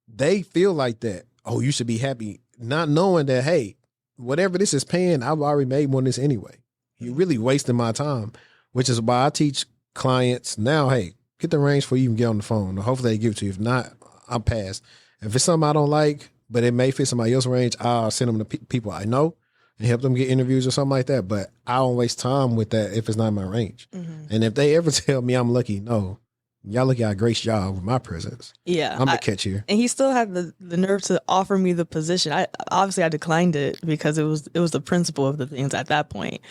they feel like that. Oh, you should be happy, not knowing that, hey, whatever this is paying, I've already made more than this anyway. You're really wasting my time, which is why I teach clients now, hey, get the range before you even get on the phone. Hopefully they give it to you. If not, I'll pass. If it's something I don't like, but it may fit somebody else's range, I'll send them to people I know and help them get interviews or something like that. But I don't waste time with that if it's not in my range. Mm-hmm. And if they ever tell me I'm lucky, no. Y'all look at a great job with my presence. Yeah. I'm the catch here. And he still had the nerve to offer me the position. I declined it because it was the principle of the things at that point.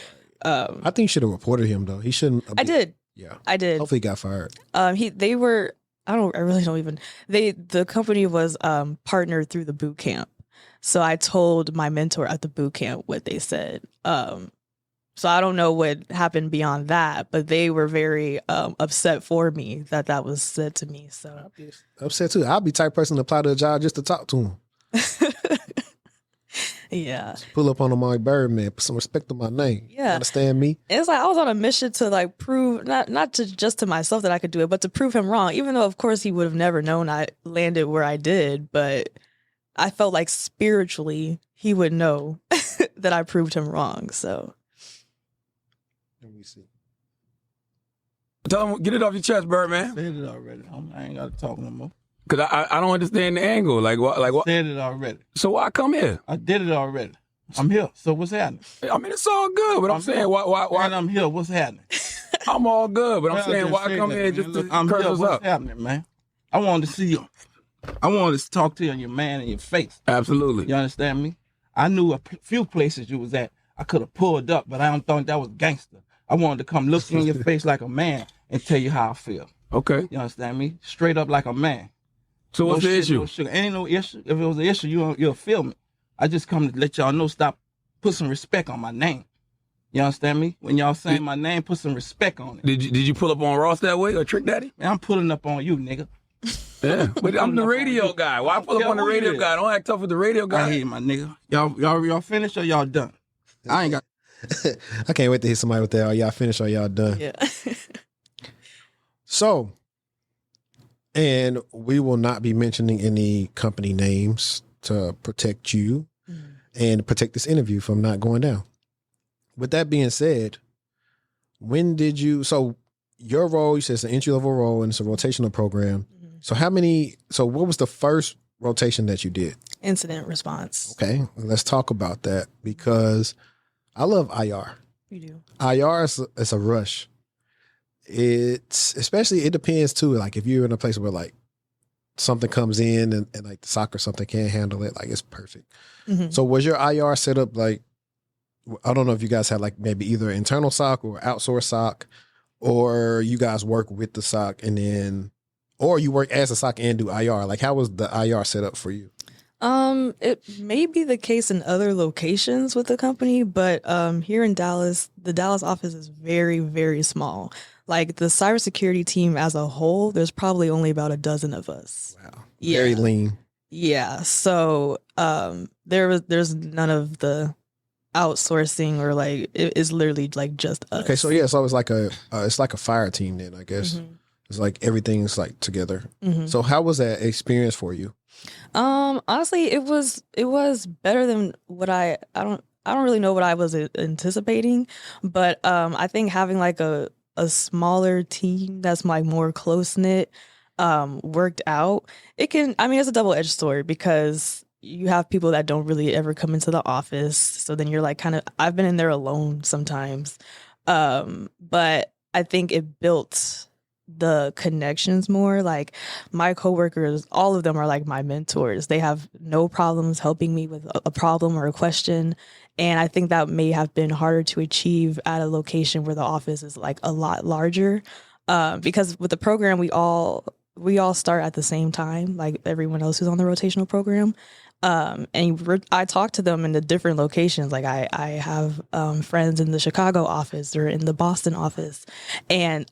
I think you should have reported him though. He shouldn't. I did. Yeah. I did. Hopefully he got fired. They were, I really don't even, the company was partnered through the boot camp. So I told my mentor at the boot camp what they said. So I don't know what happened beyond that, but they were very upset for me that was said to me. So I'll be upset too. I'll be the type of person to apply to a job just to talk to him. Yeah. Just pull up on him like Birdman, put some respect on my name. Yeah. You understand me? It's like I was on a mission to like prove, not to just to myself that I could do it, but to prove him wrong. Even though, of course, he would have never known I landed where I did, but I felt like spiritually he would know that I proved him wrong. So. Let me see. Tell him, get it off your chest, Birdman. Said it already. I ain't got to talk no more. Cause I don't understand the angle. Like what? Said it already. So why come here? I did it already. I'm here. So what's happening? I mean, it's all good, but I'm saying why? And I'm here. What's happening? I'm all good, but I'm Well, saying why come here just to curse us what's up? happening, man? I wanted to see you. I wanted to talk to you on your man in your face. Absolutely. You understand me? I knew a few places you was at. I could have pulled up, but I don't think that was gangster. I wanted to come look you in your face like a man and tell you how I feel. Okay. You understand me? Straight up like a man. So what's the issue? No sugar. Ain't no issue. If it was an issue, you'll feel me. I just come to let y'all know, stop, put some respect on my name. You understand me? When y'all saying my name, put some respect on it. Did you pull up on Ross that way or Trick Daddy? Man, I'm pulling up on you, nigga. Yeah, but I'm the radio guy. Why pull up on the radio guy? Don't act tough with the radio guy. I hear my nigga. Y'all finished or y'all done? I ain't got. I can't wait to hear somebody with that. Are y'all finished or y'all done? Yeah. So, and we will not be mentioning any company names to protect you and protect this interview from not going down. With that being said, when did you, so your role, you said it's an entry-level role and it's a rotational program. So what was the first rotation that you did? Incident response. Okay, let's talk about that because I love IR. You do. IR is a rush. It's especially, it depends too. Like if you're in a place where like something comes in and like the SOC or something can't handle it, like it's perfect. Mm-hmm. So was your IR set up like, I don't know if you guys had like maybe either internal SOC or outsourced SOC, or you guys work with the SOC and then, or you work as a SOC and do IR. Like how was the IR set up for you? It may be the case in other locations with the company, but here in Dallas, the Dallas office is very, very small. Like the cybersecurity team as a whole, there's probably only about a dozen of us. Wow. Yeah. Very lean. Yeah. So there's none of the outsourcing or like it's literally like just us. Okay, so yeah, so it's like a fire team then, I guess. Mm-hmm. It's like everything's like together. Mm-hmm. So how was that experience for you? Honestly, it was better than what I don't really know what I was anticipating, but I think having like a smaller team that's like more close knit worked out. It's a double-edged sword because you have people that don't really ever come into the office, so then you're like I've been in there alone sometimes, but I think it built the connections more. Like my coworkers, all of them are like my mentors. They have no problems helping me with a problem or a question. And I think that may have been harder to achieve at a location where the office is like a lot larger. Because with the program, we all start at the same time, like everyone else who's on the rotational program. And I talk to them in the different locations. Like I have friends in the Chicago office or in the Boston office. And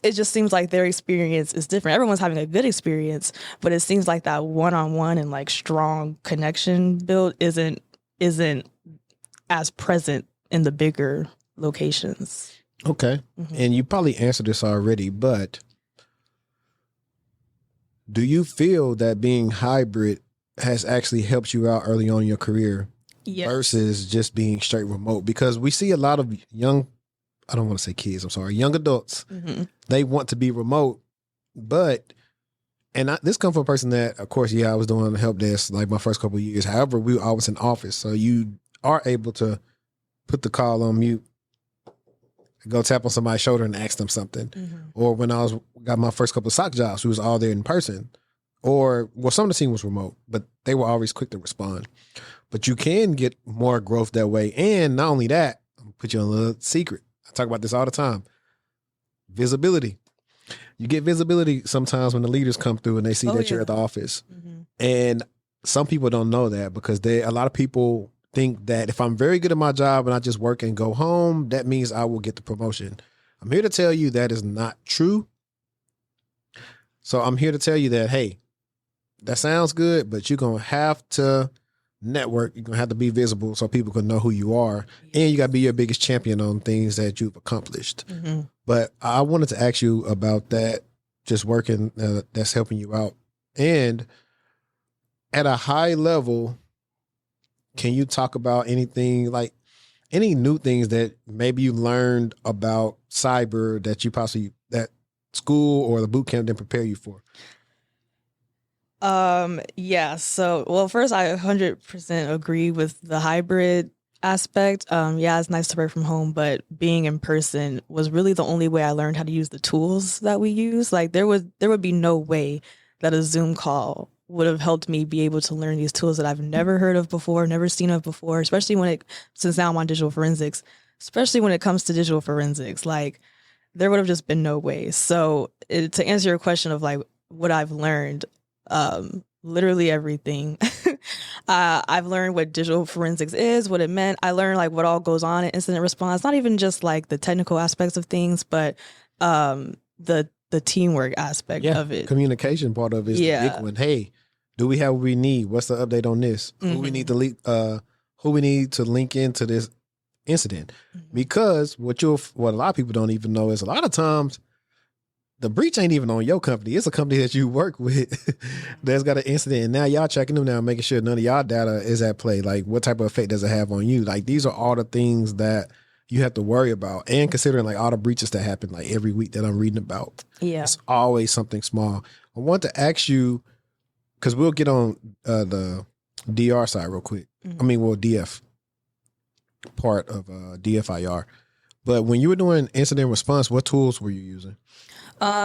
it just seems like their experience is different. Everyone's having a good experience, but it seems like that one-on-one and like strong connection build isn't as present in the bigger locations. Okay. And you probably answered this already, but do you feel that being hybrid has actually helped you out early on in your career versus just being straight remote? Because we see a lot of young adults, they want to be remote, but, this comes from a person that, of course, I was doing help desk like my first couple of years. However, we were always in office. So you are able to put the call on mute, go tap on somebody's shoulder and ask them something. Or when I got my first couple of SOC jobs, we was all there in person. Or, some of the team was remote, but they were always quick to respond. But you can get more growth that way. And not only that, I'll put you on a little secret. I talk about this all the time. Visibility. You get visibility sometimes when the leaders come through and they see that you're at the office. And some people don't know that because a lot of people think that if I'm very good at my job and I just work and go home, that means I will get the promotion. I'm here to tell you that is not true. So I'm here to tell you that, hey, that sounds good, but you're going to have to network. You're going to have to be visible so people can know who you are. And you got to be your biggest champion on things that you've accomplished. But I wanted to ask you about that, just working that's helping you out. And at a high level, can you talk about anything, like any new things that maybe you learned about cyber that you possibly, that school or the boot camp didn't prepare you for? Yeah. So, well, first, I 100% agree with the hybrid aspect. Yeah, it's nice to work from home, but being in person was really the only way I learned how to use the tools that we use. Like there would be no way that a Zoom call would have helped me be able to learn these tools that I've never heard of before, never seen of before, especially since now I'm on digital forensics, especially when it comes to digital forensics, like there would have just been no way. So to answer your question of like what I've learned, literally everything. I've learned what digital forensics is, what it meant. I learned like what all goes on in incident response, not even just like the technical aspects of things, but the teamwork aspect of it. Communication part of it is the big one. Hey, do we have what we need? What's the update on this? Who we need to link into this incident? Because what a lot of people don't even know is a lot of times the breach ain't even on your company. It's a company that you work with that's got an incident. And now y'all checking them now, making sure none of y'all data is at play. Like what type of effect does it have on you? Like these are all the things that you have to worry about. And considering like all the breaches that happen like every week that I'm reading about. Yeah. It's always something small. I want to ask you, because we'll get on the DR side real quick. I mean, well, DF part of DFIR. But when you were doing incident response, what tools were you using?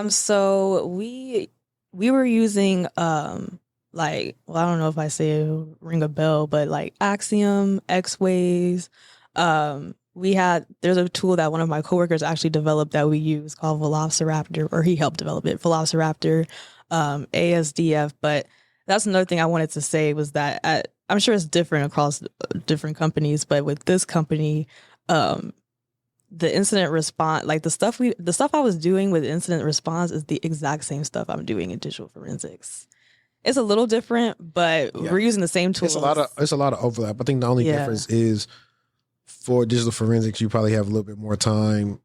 So we were using like, well, I don't know if I say it ring a bell, but like Axiom, X-Ways. There's a tool that one of my coworkers actually developed that we use called Velociraptor, or he helped develop it, Velociraptor, ASDF. But that's another thing I wanted to say was that I'm sure it's different across different companies, but with this company, the incident response, like the stuff I was doing with incident response is the exact same stuff I'm doing in digital forensics. It's a little different, but we're using the same tools. It's a lot of overlap. I think the only difference is for digital forensics, you probably have a little bit more time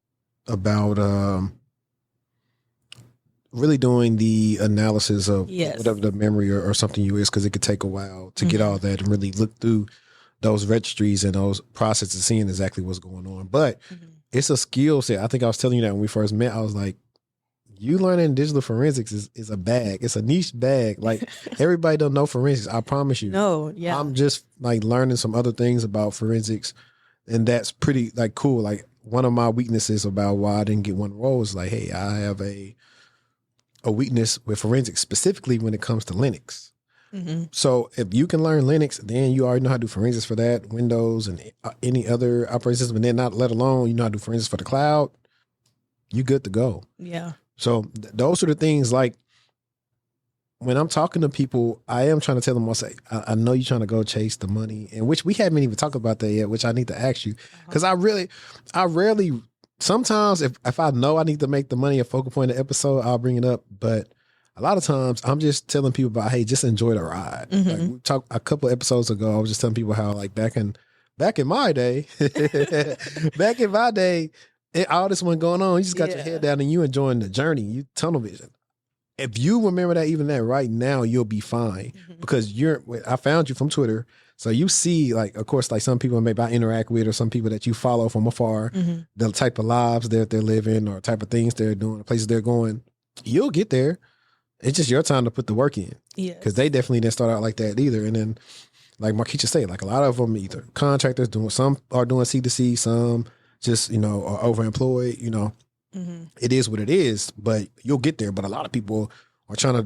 about really doing the analysis of whatever the memory or something you is, because it could take a while to get all that and really look through those registries and those processes, seeing exactly what's going on. But it's a skill set. I think I was telling you that when we first met. I was like, you learning digital forensics is a bag. It's a niche bag. Like everybody don't know forensics. I promise you. No, yeah. I'm just like learning some other things about forensics, and that's pretty like cool. Like one of my weaknesses about why I didn't get one role is like, hey, I have a weakness with forensics, specifically when it comes to Linux. So if you can learn Linux, then you already know how to do forensics for that, Windows and any other operating system, and then not let alone you know how to do forensics for the cloud, you good to go. Yeah. So those are the things, like when I'm talking to people, I am trying to tell them, I know you're trying to go chase the money, and which we haven't even talked about that yet, which I need to ask you, because I rarely sometimes if I know I need to make the money a focal point of the episode, I'll bring it up. But a lot of times I'm just telling people about, hey, just enjoy the ride. Like we talked a couple of episodes ago, I was just telling people how like back in my day, all this one going on, you just got your head down and you enjoying the journey, you tunnel vision. If you remember that, even that right now, you'll be fine because I found you from Twitter. So you see, like, of course, like some people maybe I interact with or some people that you follow from afar, the type of lives that they're living or type of things they're doing, the places they're going. You'll get there. It's just your time to put the work in. Yeah. Because they definitely didn't start out like that either. And then, like M'kya said, like a lot of them either contractors some are doing C2C, some just, are overemployed, It is what it is, but you'll get there. But a lot of people are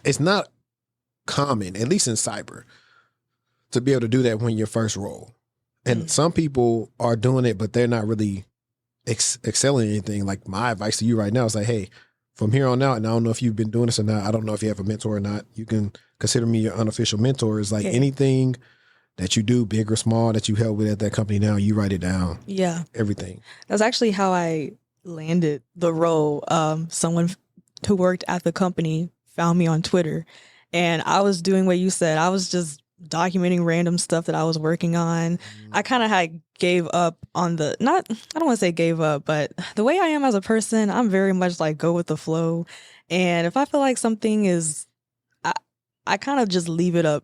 it's not common, at least in cyber, to be able to do that when your first role. And some people are doing it, but they're not really excelling in anything. Like my advice to you right now is like, hey, from here on out, and I don't know if you've been doing this or not, I don't know if you have a mentor or not, you can consider me your unofficial mentor. Is like anything that you do, big or small, that you help with at that company now, you write it down. Yeah. Everything. That's actually how I landed the role. Someone who worked at the company found me on Twitter, and I was doing what you said. I was just documenting random stuff that I was working on. I kind of had gave up on I don't want to say gave up, but the way I am as a person, I'm very much like go with the flow. And if I feel like something is, I kind of just leave it up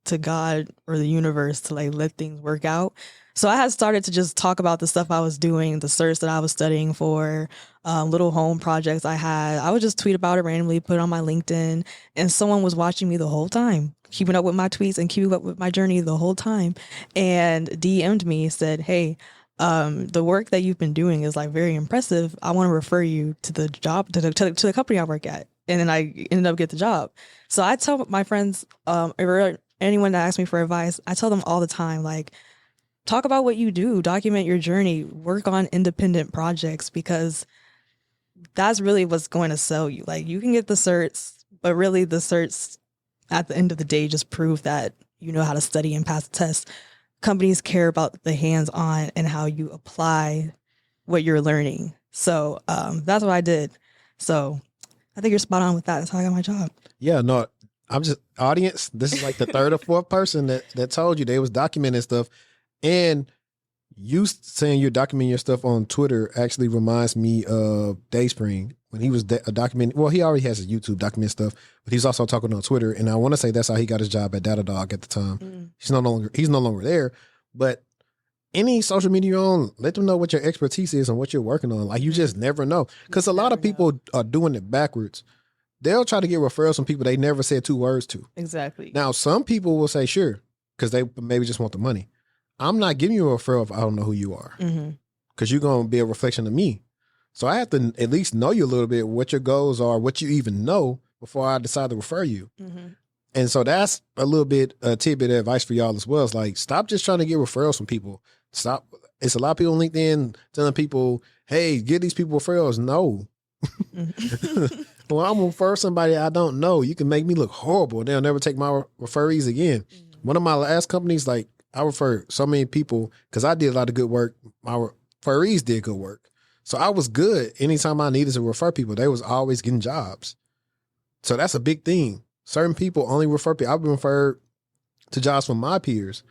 to God or the universe to like let things work out. So I had started to just talk about the stuff I was doing, the certs that I was studying for, little home projects I had. I would just tweet about it randomly, put it on my LinkedIn, and someone was watching me the whole time, keeping up with my tweets and keeping up with my journey the whole time, and DM'd me, said, hey, the work that you've been doing is like very impressive. I want to refer you to the job, to the company I work at. And then I ended up getting the job. So I tell my friends, or anyone that asks me for advice, I tell them all the time, like, talk about what you do, document your journey, work on independent projects, because that's really what's going to sell you. Like, you can get the certs, but really the certs at the end of the day just prove that you know how to study and pass the test. Companies care about the hands-on and how you apply what you're learning. So that's what I did. So I think you're spot on with that. That's how I got my job. Yeah, no, I'm just, audience, this is like the third or fourth person that told you they was documenting stuff. And you saying you're documenting your stuff on Twitter actually reminds me of Dayspring when he was documenting. Well, he already has his YouTube document stuff, but he's also talking on Twitter. And I want to say that's how he got his job at Datadog at the time. He's no longer there. But any social media you're on, let them know what your expertise is and what you're working on. Like, you just never know. Because a lot of people are doing it backwards. They'll try to get referrals from people they never said two words to. Exactly. Now, some people will say, sure, because they maybe just want the money. I'm not giving you a referral if I don't know who you are. Because you're going to be a reflection of me. So I have to at least know you a little bit, what your goals are, what you even know before I decide to refer you. And so that's a little bit, a tidbit of advice for y'all as well. It's like, stop just trying to get referrals from people. Stop. It's a lot of people on LinkedIn telling people, hey, give these people referrals. No. Well, I'm going to refer somebody I don't know. You can make me look horrible. They'll never take my referees again. One of my last companies, like, I referred so many people because I did a lot of good work. My referees did good work. So I was good. Anytime I needed to refer people, they was always getting jobs. So that's a big thing. Certain people only refer people. I've been referred to jobs from my peers.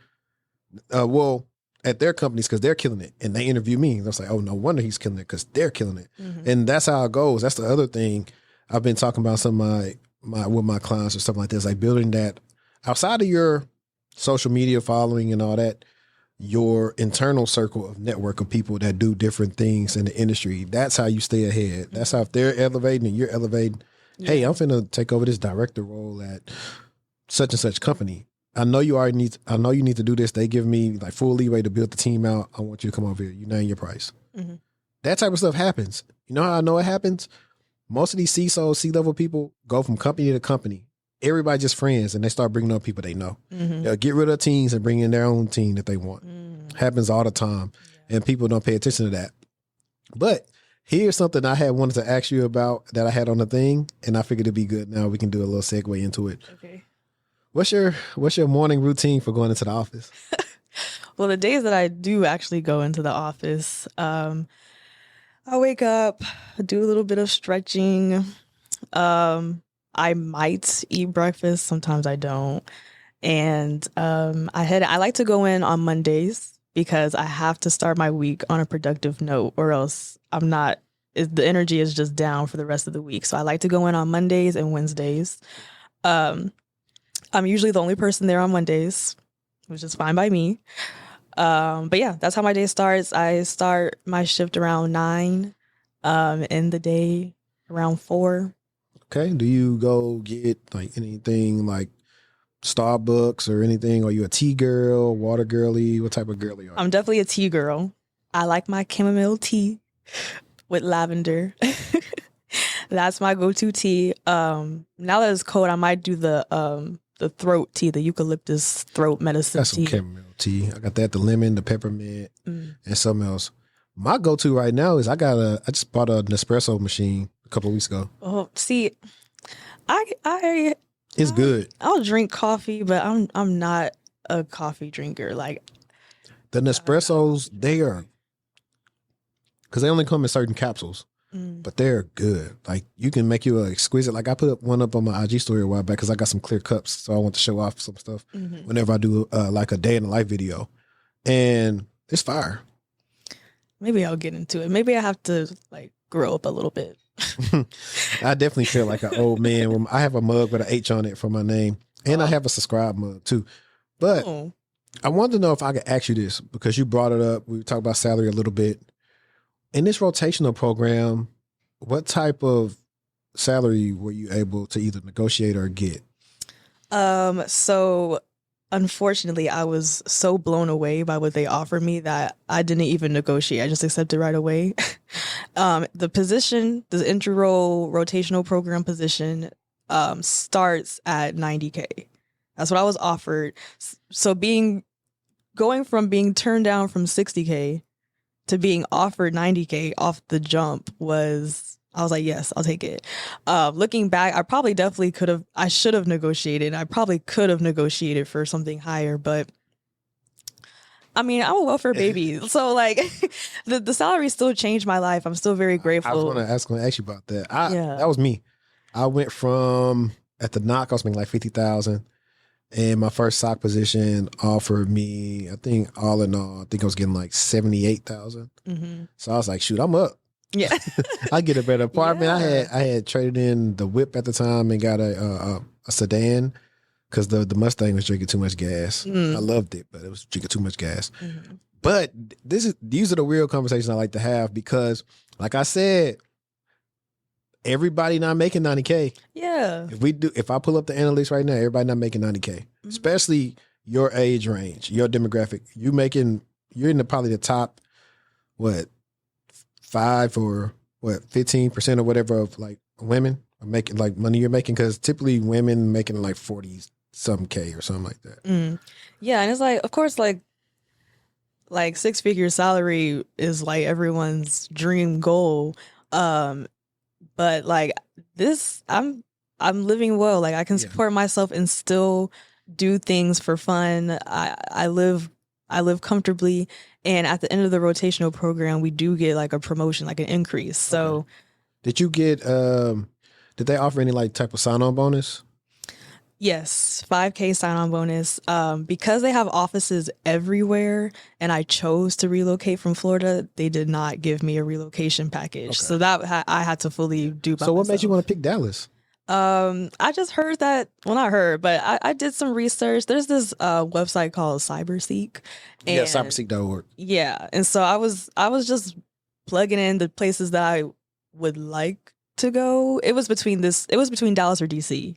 At their companies because they're killing it. And they interview me. And I was like, oh, no wonder he's killing it because they're killing it. And that's how it goes. That's the other thing I've been talking about some of with my clients or stuff like this, like building that outside of your social media following and all that, your internal circle of network of people that do different things in the industry. That's how you stay ahead. That's how if they're elevating and you're elevating, hey, I'm finna take over this director role at such and such company. I know you need to do this. They give me like full leeway to build the team out. I want you to come over here. You name your price. That type of stuff happens. You know how I know it happens? Most of these CISO, C-level people go from company to company. Everybody just friends, and they start bringing up people they know. They'll get rid of teams and bring in their own team that they want. Happens all the time, and people don't pay attention to that. But here's something I had wanted to ask you about that I had on the thing, and I figured it'd be good. Now we can do a little segue into it. Okay. What's your morning routine for going into the office? Well, the days that I do actually go into the office, I wake up, do a little bit of stretching. I might eat breakfast. Sometimes I don't. And I like to go in on Mondays because I have to start my week on a productive note, or else I'm not. The energy is just down for the rest of the week. So I like to go in on Mondays and Wednesdays. I'm usually the only person there on Mondays, which is fine by me. But yeah, that's how my day starts. I start my shift around 9, end the day around 4. Okay. Do you go get like anything like Starbucks or anything? Are you a tea girl, water girly? What type of girly are you? I'm definitely a tea girl. I like my chamomile tea with lavender. That's my go-to tea. Now that it's cold, I might do the throat tea, the eucalyptus throat medicine Got some tea. chamomile tea. I got that, the lemon, the peppermint, and something else. My go-to right now is I just bought a Nespresso machine a couple of weeks ago. Oh, see, It's good. I'll drink coffee, but I'm not a coffee drinker. Like The Nespressos, they are, because they only come in certain capsules, but they're good. Like you can make you an exquisite. Like I put up one up on my IG story a while back because I got some clear cups, so I want to show off some stuff whenever I do like a day in the life video, and it's fire. maybe I'll get into it. Maybe I have to like grow up a little bit. I definitely feel like an old man. I have a mug with an H on it for my name, and I have a subscribe mug too. But I wanted to know if I could ask you this because you brought it up. We talked about salary a little bit. In this rotational program, what type of salary were you able to either negotiate or get? So unfortunately, I was so blown away by what they offered me that I didn't even negotiate. I just accepted right away. The position, the entry role rotational program position, starts at $90K. That's what I was offered. So going from being turned down from $60K to being offered $90K off the jump I was like, yes, I'll take it. Looking back, I should have negotiated. I probably could have negotiated for something higher, but I mean, I'm a welfare baby. So like the salary still changed my life. I'm still very grateful. I was going to ask you about that. That was me. I went from, at the knock, I was making like $50,000. And my first SOC position offered me, I think all in all, I was getting like $78,000. So I was like, shoot, I'm up. Yeah. I get a better apartment. Yeah. I had traded in the whip at the time and got a sedan because the Mustang was drinking too much gas. I loved it, but it was drinking too much gas. But these are the real conversations I like to have because, like I said, everybody not making $90K. Yeah. If I pull up the analytics right now, everybody not making $90K, especially your age range, your demographic. You're in probably the top, 5 or 15% or whatever of like women are making like money you're making, because typically women making like 40 some K or something like that. Yeah, and it's like, of course, like 6-figure salary is like everyone's dream goal. But like this, I'm living well. Like I can support myself and still do things for fun. I live comfortably, and at the end of the rotational program, we do get like a promotion, like an increase. So, did you get? Did they offer any like type of sign-on bonus? Yes, $5K sign-on bonus. Because they have offices everywhere, and I chose to relocate from Florida, they did not give me a relocation package. So that I had to fully do by So what myself. made you want to pick Dallas? I just heard that. Well, not heard, but I did some research. There's this website called CyberSeek. And, cyberseek.org. Yeah, and so I was just plugging in the places that I would like to go. It was between Dallas or DC,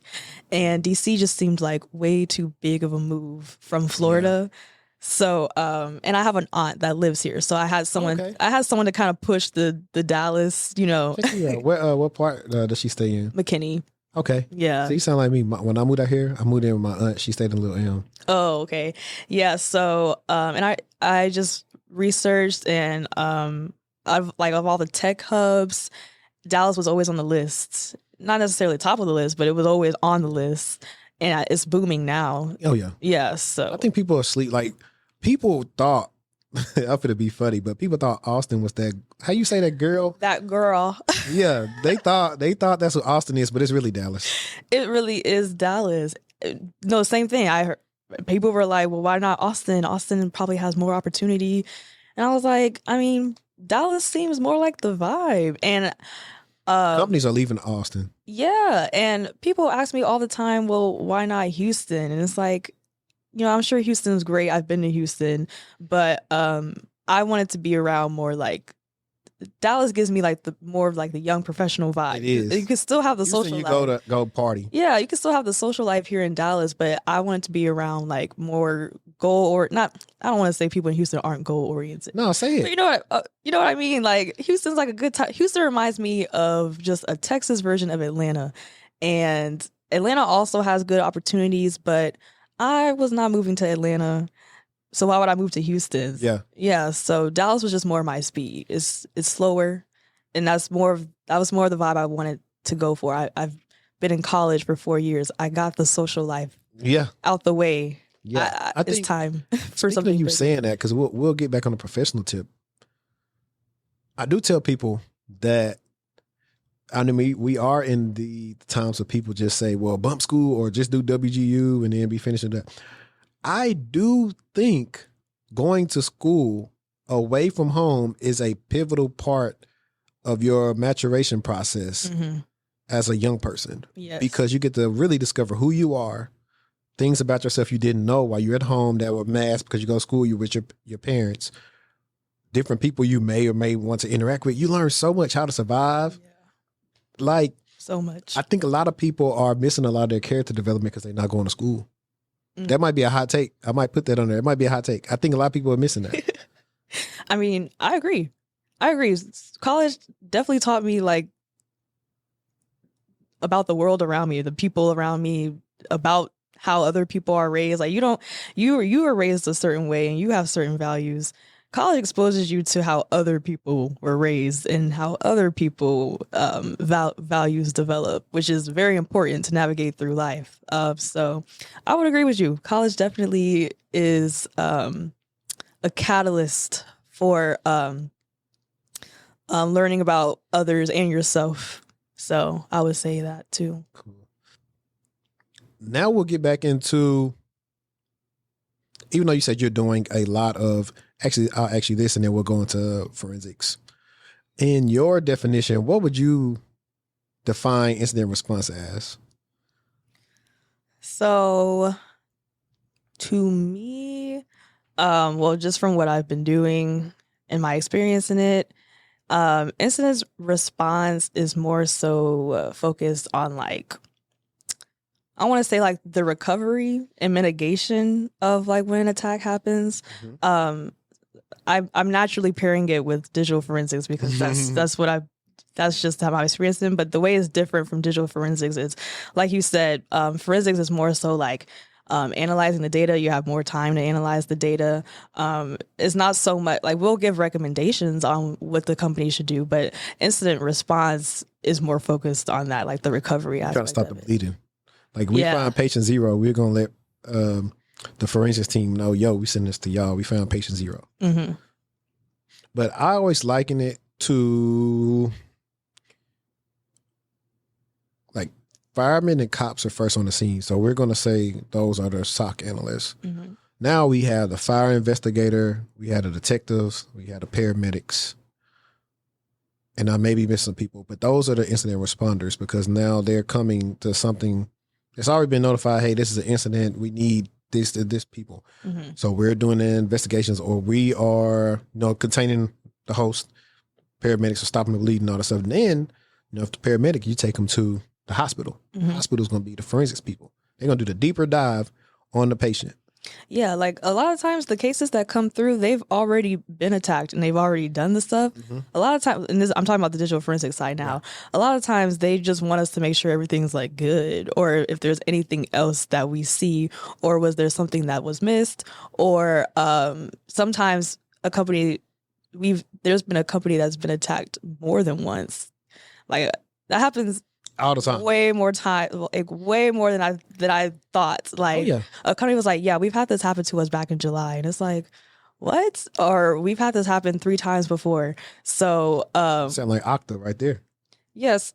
and DC just seemed like way too big of a move from Florida. So and I have an aunt that lives here, so I had someone to kind of push the Dallas, Yeah. What part does she stay in? McKinney. Okay. Yeah. So you sound like me. When I moved out here, I moved in with my aunt. She stayed in Little Elm. Oh, okay. Yeah. So and I just researched, and of all the tech hubs, Dallas was always on the list. Not necessarily top of the list, but it was always on the list, and it's booming now. Oh yeah. Yeah. So I think people are asleep. Like people thought I'm finna be funny, but people thought Austin was that. How you say that girl? That girl. Yeah, they thought that's what Austin is, but it's really Dallas. It really is Dallas. No, same thing. I heard people were like, "Well, why not Austin? Austin probably has more opportunity." And I was like, I mean, Dallas seems more like the vibe. And Companies are leaving Austin. yeah, and people ask me all the time, "Well, why not Houston?" And it's like, I'm sure Houston's great. I've been to Houston, but I wanted to be around more like Dallas gives me like the more of like the young professional vibe. It is. You can still have the Houston, social you life. go party. Yeah, you can still have the social life here in Dallas, but I wanted to be around like more goal or not. I don't want to say people in Houston aren't goal oriented. No, say But it. you know what I mean? Like Houston's like a good time. Houston reminds me of just a Texas version of Atlanta, and Atlanta also has good opportunities, but I was not moving to Atlanta. So why would I move to Houston? Yeah. So Dallas was just more my speed. It's slower, and that was more of the vibe I wanted to go for. I've been in college for 4 years. I got the social life out the way. Yeah. I it's think time for speaking something. of you bigger. saying that, because we'll get back on the professional tip. I do tell people that we are in the times of people just say, well, bump school or just do WGU and then be finishing that. I do think going to school away from home is a pivotal part of your maturation process as a young person. Yes. Because you get to really discover who you are, things about yourself you didn't know while you're at home that were masked because you go to school, you're with your parents, different people you may or may want to interact with. You learn so much how to survive. Yeah. Like, So much. I think a lot of people are missing a lot of their character development because they're not going to school. That might be a hot take. I might put that on there. It might be a hot take. I think a lot of people are missing that. I mean, I agree. College definitely taught me like about the world around me, the people around me, about how other people are raised. Like you were raised a certain way and you have certain values. College exposes you to how other people were raised and how other people values develop, which is very important to navigate through life. So I would agree with you. College definitely is a catalyst for learning about others and yourself. So I would say that too. Cool. Now we'll get back into, even though you said you're doing a lot of, I'll ask you this and then we'll go into forensics. In your definition, what would you define incident response as? So to me, well, just from what I've been doing and my experience in it, incident response is more so focused on like, I want to say like the recovery and mitigation of like when an attack happens. I'm naturally pairing it with digital forensics because that's just how my experience been. But the way it's different from digital forensics is, like you said, forensics is more so like analyzing the data. You have more time to analyze the data. It's not so much like we'll give recommendations on what the company should do, but incident response is more focused on that, like the recovery aspect. Trying to stop the bleeding. Like we Yeah. find patient 0, we're gonna let the forensics team know, yo, we send this to y'all. We found patient 0. Mm-hmm. But I always liken it to like firemen and cops are first on the scene. So we're going to say those are the SOC analysts. Mm-hmm. Now we have the fire investigator, we have the detectives, we have the paramedics. And I may be missing people, but those are the incident responders because now they're coming to something that's already been notified. Hey, this is an incident. We need this people. Mm-hmm. So we're doing the investigations, or we are, containing the host. Paramedics are stopping the bleeding and all that stuff. And then, if the paramedic, you take them to the hospital. Mm-hmm. The hospital's going to be the forensics people. They're going to do the deeper dive on the patient. Yeah, like a lot of times the cases that come through, they've already been attacked and they've already done the stuff. Mm-hmm. A lot of times, and I'm talking about the digital forensics side now. A lot of times they just want us to make sure everything's like good, or if there's anything else that we see, or was there something that was missed, or sometimes there's been a company that's been attacked more than once. Like that happens All the time. way more than I thought. Like a company was like, yeah, we've had this happen to us back in July. And it's like, what? Or we've had this happen 3 times before. So Sound like Okta right there. yes.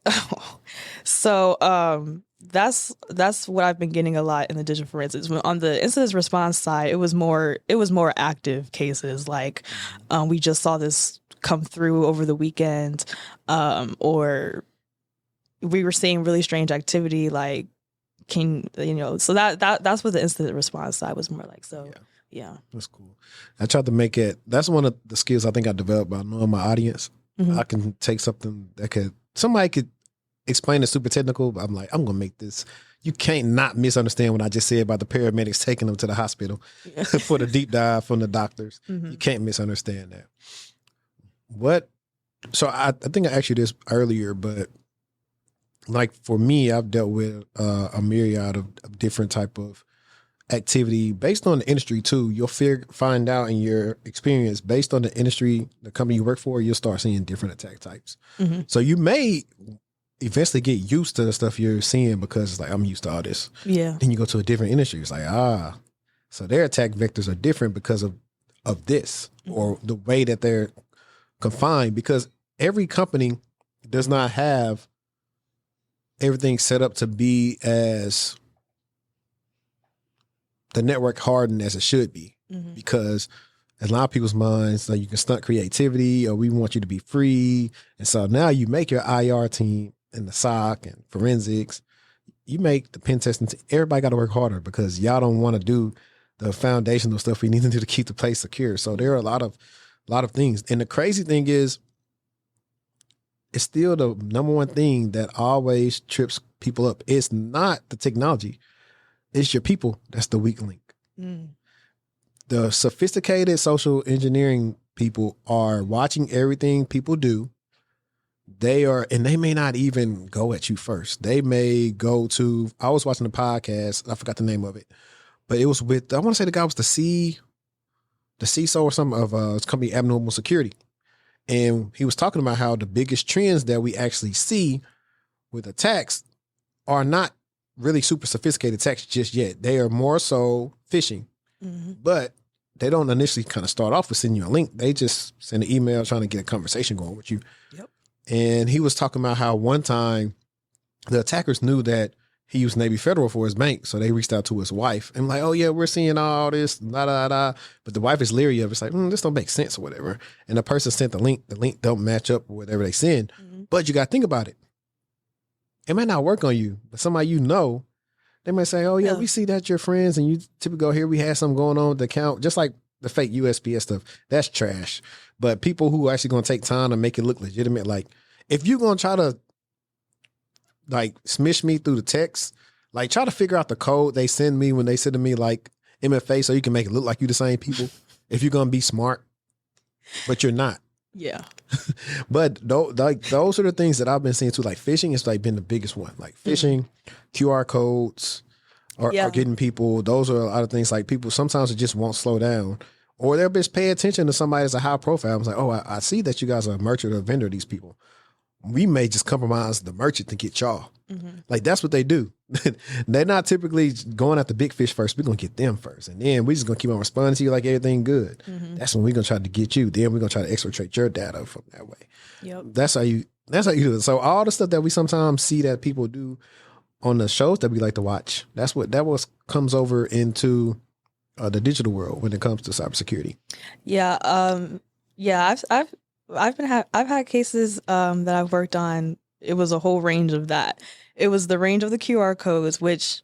So that's what I've been getting a lot in the digital forensics. On the incident response side, it was more active cases. Like we just saw this come through over the weekend, or we were seeing really strange activity. Like, so that's what the incident response side was more like. So yeah. That's cool. I tried to make it. That's one of the skills I think I developed by knowing my audience. I can take something that somebody could explain it super technical, but I'm like, I'm gonna make this. You can't not misunderstand what I just said about the paramedics taking them to the hospital for the deep dive from the doctors. You can't misunderstand that. So I think I asked you this earlier, but like for me, I've dealt with a myriad of different type of activity based on the industry too. You'll find out in your experience based on the industry, the company you work for, you'll start seeing different attack types. So you may eventually get used to the stuff you're seeing because it's like, I'm used to all this. Yeah. Then you go to a different industry. It's like, so their attack vectors are different because of this or the way that they're confined, because every company does not have everything set up to be as the network hardened as it should be, because in a lot of people's minds, like, you can stunt creativity, or we want you to be free. And so now you make your IR team and the SOC and forensics, you make the pen testing team. Everybody got to work harder because y'all don't want to do the foundational stuff we need to do to keep the place secure. So there are a lot of things. And the crazy thing is, it's still the number one thing that always trips people up. It's not the technology. It's your people that's the weak link. The sophisticated social engineering people are watching everything people do. And they may not even go at you first. They may go to, I was watching a podcast, I forgot the name of it, but it was with, I want to say the guy was the CISO or something of his company, Abnormal Security. And he was talking about how the biggest trends that we actually see with attacks are not really super sophisticated attacks just yet. They are more so phishing, but they don't initially kind of start off with sending you a link. They just send an email trying to get a conversation going with you. Yep. And he was talking about how one time the attackers knew that he used Navy Federal for his bank. So they reached out to his wife and like, oh yeah, we're seeing all this, But the wife is leery of it. It's like, this don't make sense or whatever. And the person sent the link don't match up with whatever they send. But you got to think about it. It might not work on you, but somebody they might say, oh yeah, we see that you're friends and you typically go here. We had something going on with the account, just like the fake USPS stuff. That's trash. But people who are actually going to take time to make it look legitimate, like if you're going to try to like smish me through the text, like try to figure out the code they send me when they send to me like MFA so you can make it look like you the same people if you're going to be smart, but you're not. Yeah. But those are the things that I've been seeing too. Like phishing has like been the biggest one. Like phishing, QR codes, or getting people. Those are a lot of things. Like people sometimes it just won't slow down, or they'll just pay attention to somebody that's a high profile. I was like, oh, I see that you guys are a merchant or a vendor. These people, we may just compromise the merchant to get y'all. Like that's what they do. They're not typically going at the big fish first. We're gonna get them first, and then we're just gonna keep on responding to you like everything good. That's when we're gonna try to get you. Then we're gonna try to exfiltrate your data from that way. Yep. That's how you do it. So all the stuff that we sometimes see that people do on the shows that we like to watch, that comes over into the digital world when it comes to cybersecurity. Yeah. I've had cases that I've worked on. It was a whole range of that. It was the range of the QR codes, which,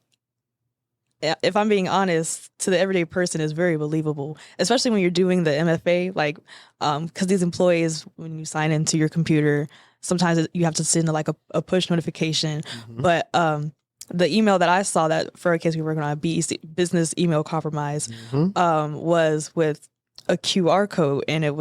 if I'm being honest, to the everyday person is very believable, especially when you're doing the MFA, like, because these employees, when you sign into your computer, sometimes you have to send like a push notification. But the email that I saw that for a case we were working on, business email compromise, was with a QR code, and it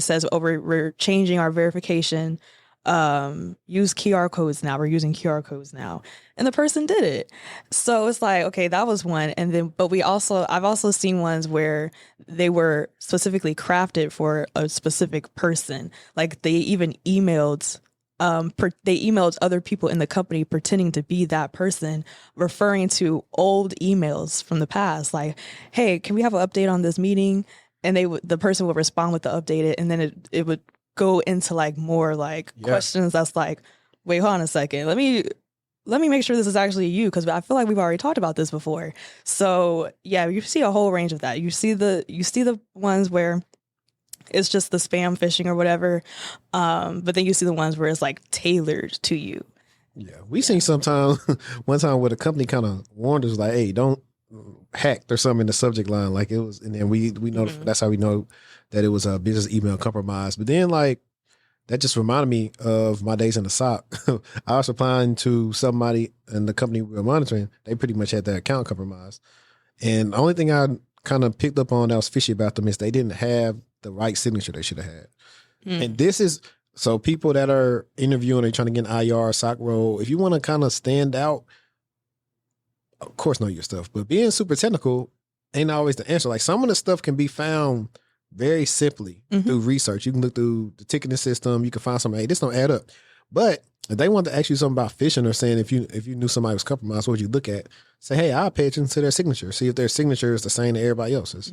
says, oh, we're changing our verification. Use QR codes now. We're using QR codes now. And the person did it. So it's like, okay, that was one. And then, but I've also seen ones where they were specifically crafted for a specific person. Like they even emailed they emailed other people in the company pretending to be that person, referring to old emails from the past, like, "Hey, can we have an update on this meeting?" And the person would respond with the updated, and then it would go into like more like questions that's like, "Wait, hold on a second, let me make sure this is actually you, because I feel like we've already talked about this before." So yeah, you see a whole range of that. You see the ones where it's just the spam phishing or whatever, but then you see the ones where it's like tailored to you. Yeah, we seen sometime one time where the company kind of warned us like, "Hey, don't hack or something in the subject line." Like it was, and then we know that's how we know that it was a business email compromise. But then like that just reminded me of my days in the SOC. I was applying to somebody in the company we were monitoring. They pretty much had their account compromised, and the only thing I kind of picked up on that was fishy about them is they didn't have the right signature they should have had. And this is, so people that are interviewing or trying to get an IR, SOC role, if you want to kind of stand out, of course know your stuff, but being super technical ain't always the answer. Like some of the stuff can be found very simply through research. You can look through the ticketing system, you can find something, hey, this don't add up. But if they want to ask you something about phishing or saying if you knew somebody was compromised, what would you look at? Say, hey, I'll pay attention to their signature, see if their signature is the same to everybody else's.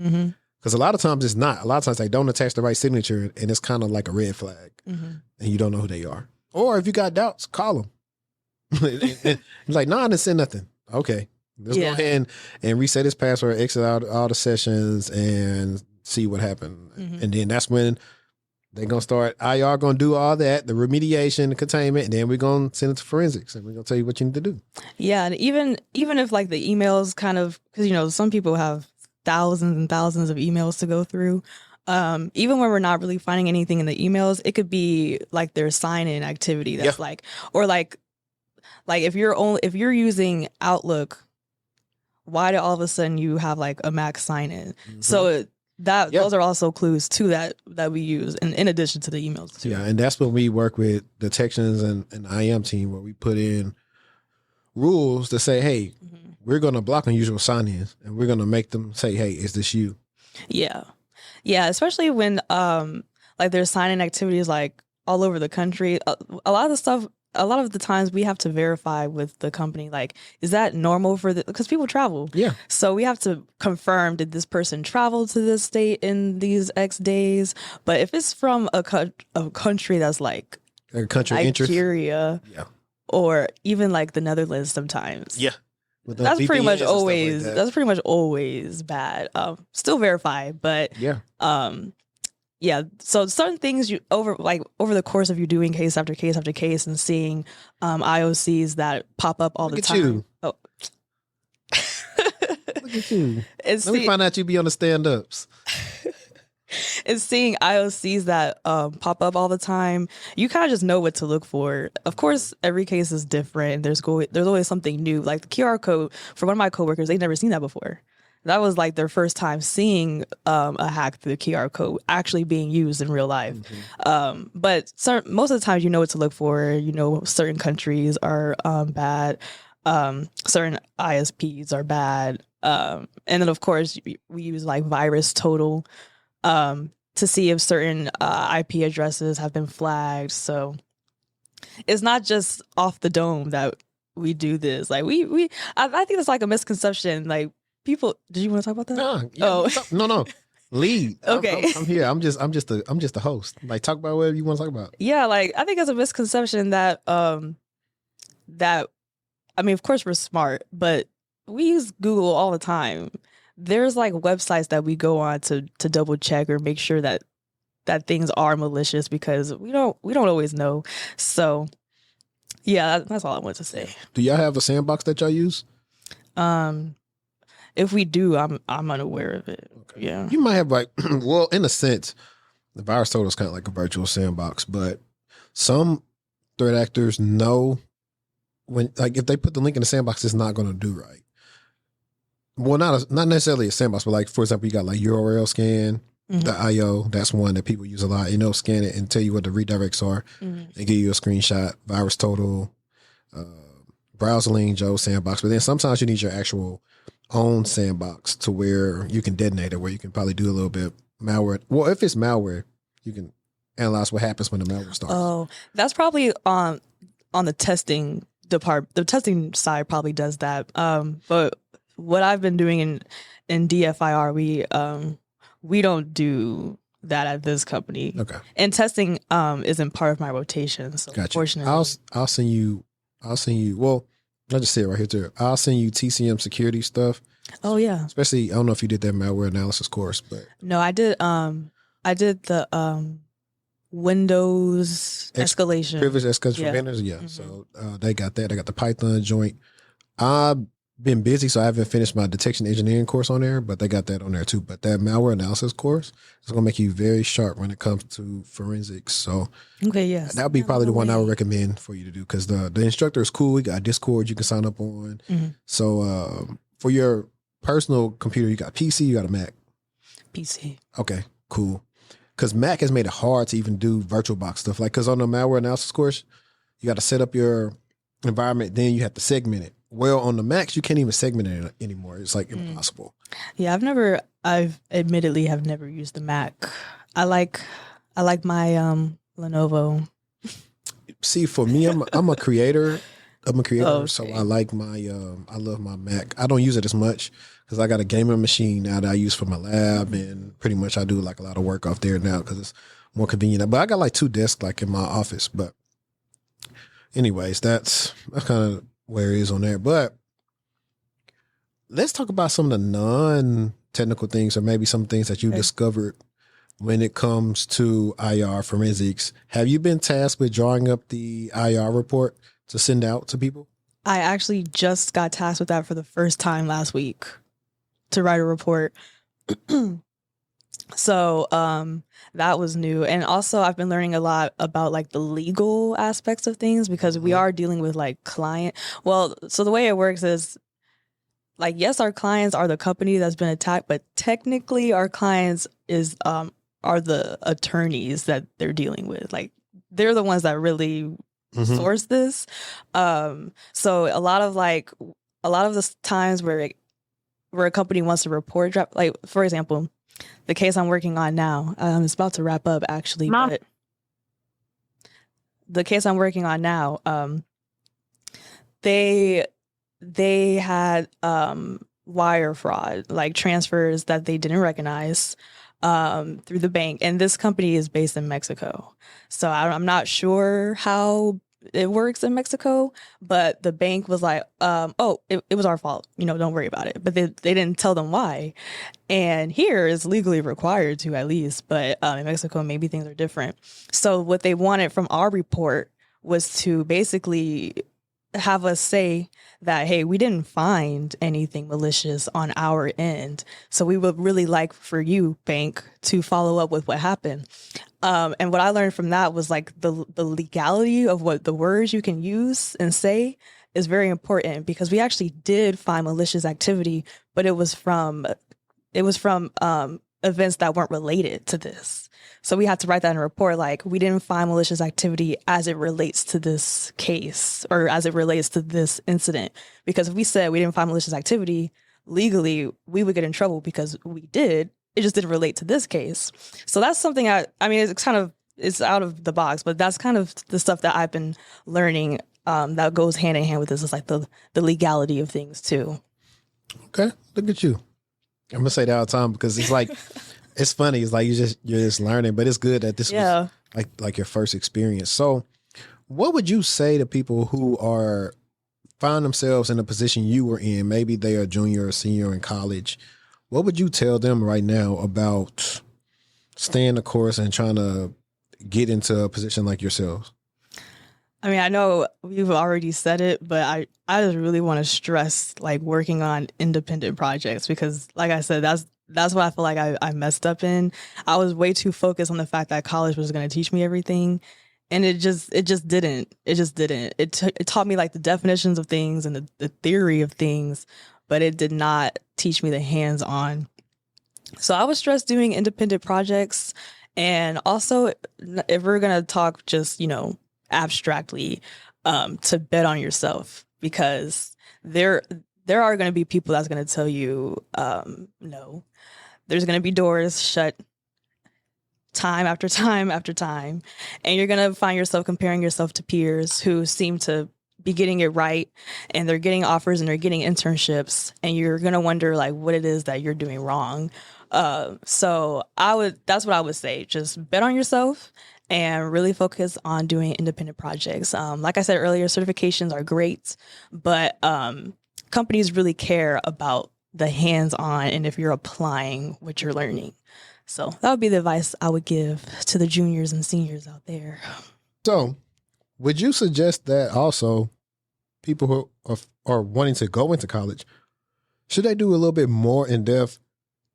Because a lot of times it's not. A lot of times they don't attach the right signature, and it's kind of like a red flag, and you don't know who they are. Or if you got doubts, call them. It's like, no, I didn't send nothing. Okay, let's go ahead and reset his password, exit out all the sessions, and see what happened. And then that's when they're going to start, IR going to do all that, the remediation, the containment, and then we're going to send it to forensics, and we're going to tell you what you need to do. Yeah, and even if like the emails kind of, because, some people have thousands and thousands of emails to go through. Even when we're not really finding anything in the emails, it could be like their sign-in activity that's like, or like if you're using Outlook, why did all of a sudden you have like a Mac sign-in? So those are also clues too that we use, in addition to the emails too. Yeah, and that's when we work with detections and IM team, where we put in rules to say, hey, we're going to block unusual sign-ins, and we're going to make them say, hey, is this you? Yeah. Yeah, especially when like there's sign-in activities like all over the country. A lot of the times we have to verify with the company, like, is that normal because people travel. Yeah. So we have to confirm, did this person travel to this state in these X days? But if it's from a country that's like a country Nigeria, or even like the Netherlands sometimes. Yeah. That's pretty much always that's pretty much always bad. Still verify, but so certain things you over the course of you doing case after case after case and seeing IOCs that pop up all the time. Oh. Look at you. Let me find out you be on the stand-ups. It's seeing IOCs that pop up all the time. You kind of just know what to look for. Of course, every case is different. There's always something new. Like the QR code for one of my coworkers, they'd never seen that before. That was like their first time seeing a hack through the QR code actually being used in real life. But most of the times you know what to look for. Certain countries are bad. Certain ISPs are bad. And then, of course, we use like Virus Total to see if certain IP addresses have been flagged. So it's not just off the dome that we do this. Like I think it's like a misconception. Like people, did you want to talk about that? No. Lead. Okay. I'm here. I'm just the host. Like talk about whatever you want to talk about. Yeah, like I think it's a misconception that of course we're smart, but we use Google all the time. There's like websites that we go on to double check or make sure that things are malicious, because we don't always know. So yeah, that's all I want to say. Do y'all have a sandbox that y'all use? If we do, I'm unaware of it. Okay. Yeah. You might have like, well, in a sense, the Virus Total is kind of like a virtual sandbox, but some threat actors know when, like, if they put the link in the sandbox, it's not going to do right. Well, not necessarily a sandbox, but like, for example, you got like URL scan, the IO, that's one that people use a lot. And they'll scan it and tell you what the redirects are and give you a screenshot. Virus Total, bustling, Joe sandbox. But then sometimes you need your actual own sandbox to where you can detonate it, where you can probably do a little bit malware. Well, if it's malware, you can analyze what happens when the malware starts? Oh, that's probably on the testing department. The testing side probably does that. But what I've been doing in DFIR, we don't do that at this company. Okay. And testing isn't part of my rotation. So Gotcha. fortunately, I'll send you. Well, I'll just say it right here too. I'll send you TCM security stuff. Oh yeah. Especially, I don't know if you did that malware analysis course, but No, I did. I did the Windows escalation. privilege escalation Yeah. for vendors. Yeah. Mhm. So they got that. They got the Python joint. I've been busy, so I haven't finished my detection engineering course on there, but they got that on there too. But that malware analysis course is going to make you very sharp when it comes to forensics. So Okay, yes. that would be probably the one I would recommend for you to do, because the instructor is cool. We got Discord you can sign up on. Mhm. So for your personal computer, you got PC, you got a Mac. PC. Okay, cool. Because Mac has made it hard to even do VirtualBox stuff. Like, because on the malware analysis course, you got to set up your environment, then you have to segment it. Well, on the Macs, you can't even segment it anymore. It's like impossible. Yeah, I've admittedly have never used the Mac. I like my Lenovo. See, for me, I'm a creator. Okay. So I like I love my Mac. I don't use it as much because I got a gaming machine now that I use for my lab, and pretty much I do like a lot of work off there now because it's more convenient. But I got like 2 desks like in my office. But anyways, that's kind of where it is on there. But let's talk about some of the non-technical things, or maybe some things that you discovered when it comes to IR forensics. Have you been tasked with drawing up the IR report to send out to people? I actually just got tasked with that for the first time last week, to write a report. So that was new. And also I've been learning a lot about like the legal aspects of things, because we are dealing with like client. Well, so the way it works is like, yes, our clients are the company that's been attacked, but technically our clients are the attorneys that they're dealing with. Like, they're the ones that really source this. So a lot of the times where a company wants to report, like for example, the case I'm working on now, it's about to wrap up actually, but the case I'm working on now, they had wire fraud, like transfers that they didn't recognize through the bank. And this company is based in Mexico. So I'm not sure how it works in Mexico, but the bank was like, it was our fault. Don't worry about it. But they didn't tell them why. And here is legally required to, at least. But in Mexico, maybe things are different. So what they wanted from our report was to basically have us say that, hey, we didn't find anything malicious on our end. So we would really like for you, bank, to follow up with what happened. And what I learned from that was like the legality of what the words you can use and say is very important, because we actually did find malicious activity, but it was from events that weren't related to this. So we had to write that in a report, like, we didn't find malicious activity as it relates to this case, or as it relates to this incident. Because if we said we didn't find malicious activity, legally, we would get in trouble because we did. It just didn't relate to this case. So that's something it's out of the box, but that's kind of the stuff that I've been learning that goes hand in hand with this, is like the legality of things too. Okay, look at you. I'm gonna say that all the time because it's like, it's funny. It's like you're just learning, but it's good that this was like your first experience. So, what would you say to people who find themselves in a position you were in? Maybe they are junior or senior in college. What would you tell them right now about staying the course and trying to get into a position like yourselves? I mean, I know we've already said it, but I just really want to stress like working on independent projects, because like I said, that's what I feel like I messed up in. I was way too focused on the fact that college was going to teach me everything. And it just didn't. It taught me like the definitions of things and the theory of things, but it did not teach me the hands-on. So I was stressed doing independent projects. And also, if we're going to talk just, abstractly, to bet on yourself, because there are going to be people that's going to tell you, no. There's going to be doors shut time after time after time. And you're going to find yourself comparing yourself to peers who seem to be getting it right, and they're getting offers and they're getting internships, and you're going to wonder like what it is that you're doing wrong. So that's what I would say. Just bet on yourself and really focus on doing independent projects. Like I said earlier, certifications are great, but companies really care about the hands-on and if you're applying what you're learning. So that would be the advice I would give to the juniors and seniors out there. So would you suggest that also people who are wanting to go into college, should they do a little bit more in-depth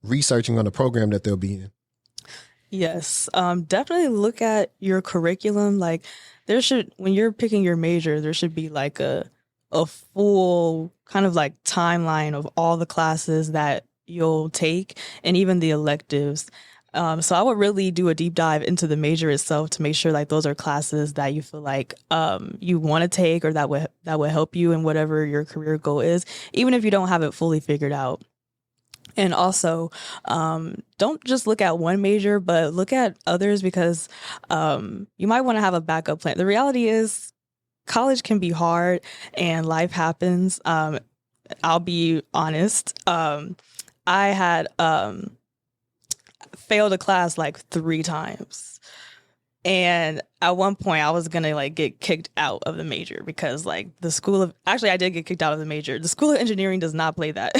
researching on the program that they'll be in? Yes, definitely look at your curriculum. Like when you're picking your major, there should be like a full kind of like timeline of all the classes that you'll take and even the electives. So I would really do a deep dive into the major itself to make sure like those are classes that you feel like you want to take or that would help you in whatever your career goal is, even if you don't have it fully figured out. And also, don't just look at one major, but look at others because you might want to have a backup plan. The reality is college can be hard and life happens. I'll be honest. I had failed a class like 3 times. And at one point I was going to like get kicked out of the major because like I did get kicked out of the major. The School of Engineering does not play that.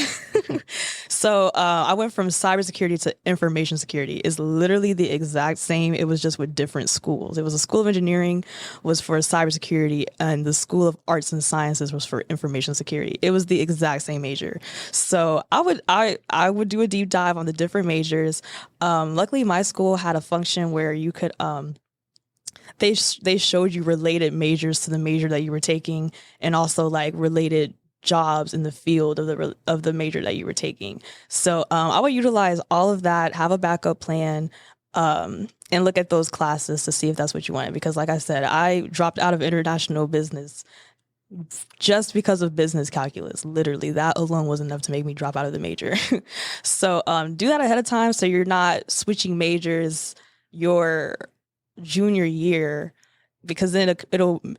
So I went from cybersecurity to information security. It's literally the exact same. It was just with different schools. It was the School of Engineering was for cybersecurity and the School of Arts and Sciences was for information security. It was the exact same major. So I would do a deep dive on the different majors. Luckily my school had a function where you could they showed you related majors to the major that you were taking and also like related jobs in the field of the major that you were taking. So I would utilize all of that, have a backup plan, and look at those classes to see if that's what you wanted. Because like I said, I dropped out of international business just because of business calculus. Literally, that alone was enough to make me drop out of the major. So do that ahead of time so you're not switching majors your junior year, because then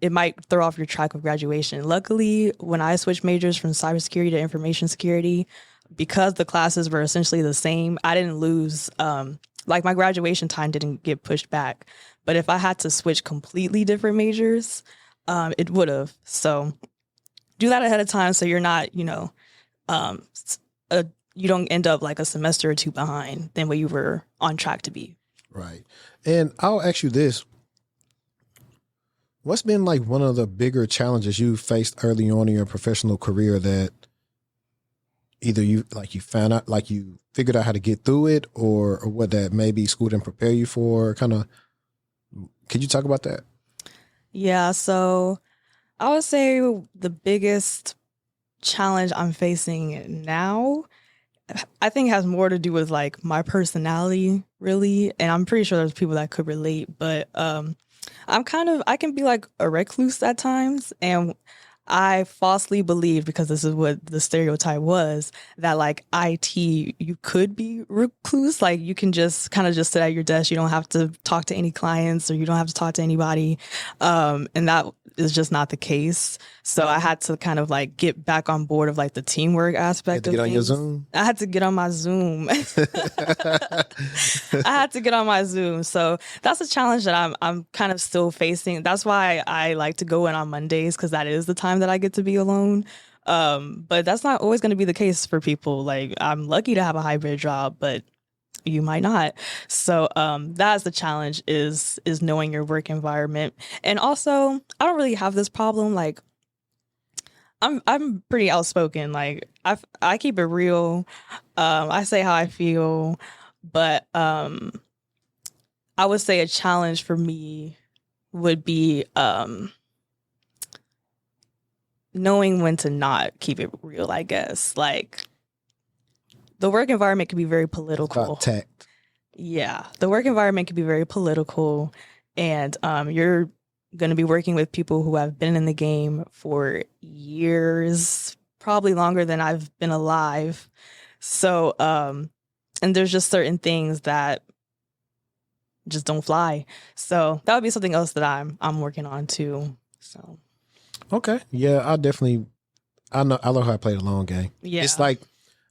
it might throw off your track of graduation. Luckily, when I switched majors from cybersecurity to information security, because the classes were essentially the same, I didn't lose, like my graduation time didn't get pushed back. But if I had to switch completely different majors, it would have. So do that ahead of time so you're not, you don't end up like a semester or 2 behind than what you were on track to be. Right. And I'll ask you this. What's been like one of the bigger challenges you faced early on in your professional career that either you found out, like you figured out how to get through it or what that maybe school didn't prepare you for? Kind of, could you talk about that? Yeah. So I would say the biggest challenge I'm facing now, I think has more to do with like my personality, really. And I'm pretty sure there's people that could relate, but I can be like a recluse at times. And I falsely believed, because this is what the stereotype was, that like IT, you could be recluse. Like you can just kind of just sit at your desk. You don't have to talk to any clients or you don't have to talk to anybody. And that is just not the case. So I had to kind of like get back on board of like the teamwork aspect of things. Get on your Zoom? I had to get on my Zoom. I had to get on my Zoom. So that's a challenge that I'm kind of still facing. That's why I like to go in on Mondays, because that is the time that I get to be alone. But that's not always going to be the case for people. Like I'm lucky to have a hybrid job, but you might not. So that's the challenge is knowing your work environment. And also, I don't really have this problem. Like I'm pretty outspoken. Like I keep it real. I say how I feel, but I would say a challenge for me would be knowing when to not keep it real, I guess. Like the work environment can be very political. About tact. Yeah, the work environment can be very political, and you're going to be working with people who have been in the game for years, probably longer than I've been alive. So, and there's just certain things that just don't fly. So that would be something else that I'm working on too. So Okay. Yeah, I love how I play the long game. yeah, It's like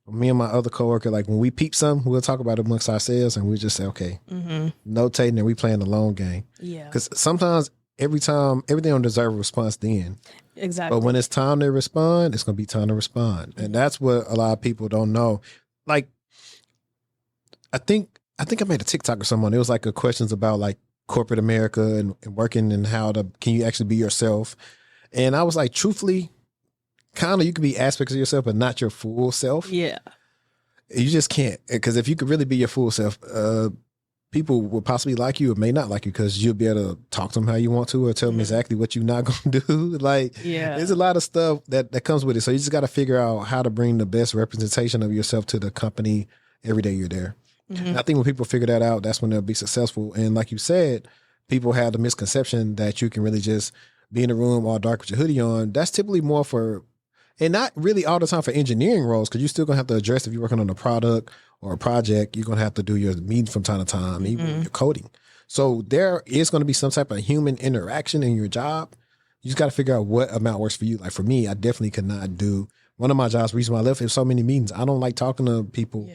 me and my other coworker, like when we peep something, we'll talk about it amongst ourselves and we just say, okay, notating and we playing the long game. yeah, Because sometimes everything don't deserve a response then. exactly. But when it's time to respond, it's going to be time to respond. And that's what a lot of people don't know. Like, I think I made a TikTok or someone. It was like a questions about like corporate America and working and can you actually be yourself? And I was like, truthfully, kind of you can be aspects of yourself, but not your full self. Yeah. You just can't. Because if you could really be your full self, people will possibly like you or may not like you because you'll be able to talk to them how you want to or tell them exactly what you're not going to do. Like, there's a lot of stuff that comes with it. So you just got to figure out how to bring the best representation of yourself to the company every day you're there. And I think when people figure that out, that's when they'll be successful. And like you said, people have the misconception that you can really just be in a room all dark with your hoodie on. That's typically more for, and not really all the time for engineering roles, because you're still going to have to address if you're working on a product or a project, you're going to have to do your meetings from time to time, even your coding. So there is going to be some type of human interaction in your job. You just got to figure out what amount works for you. Like for me, I definitely could not do one of my jobs. The reason why I left is so many meetings. I don't like talking to people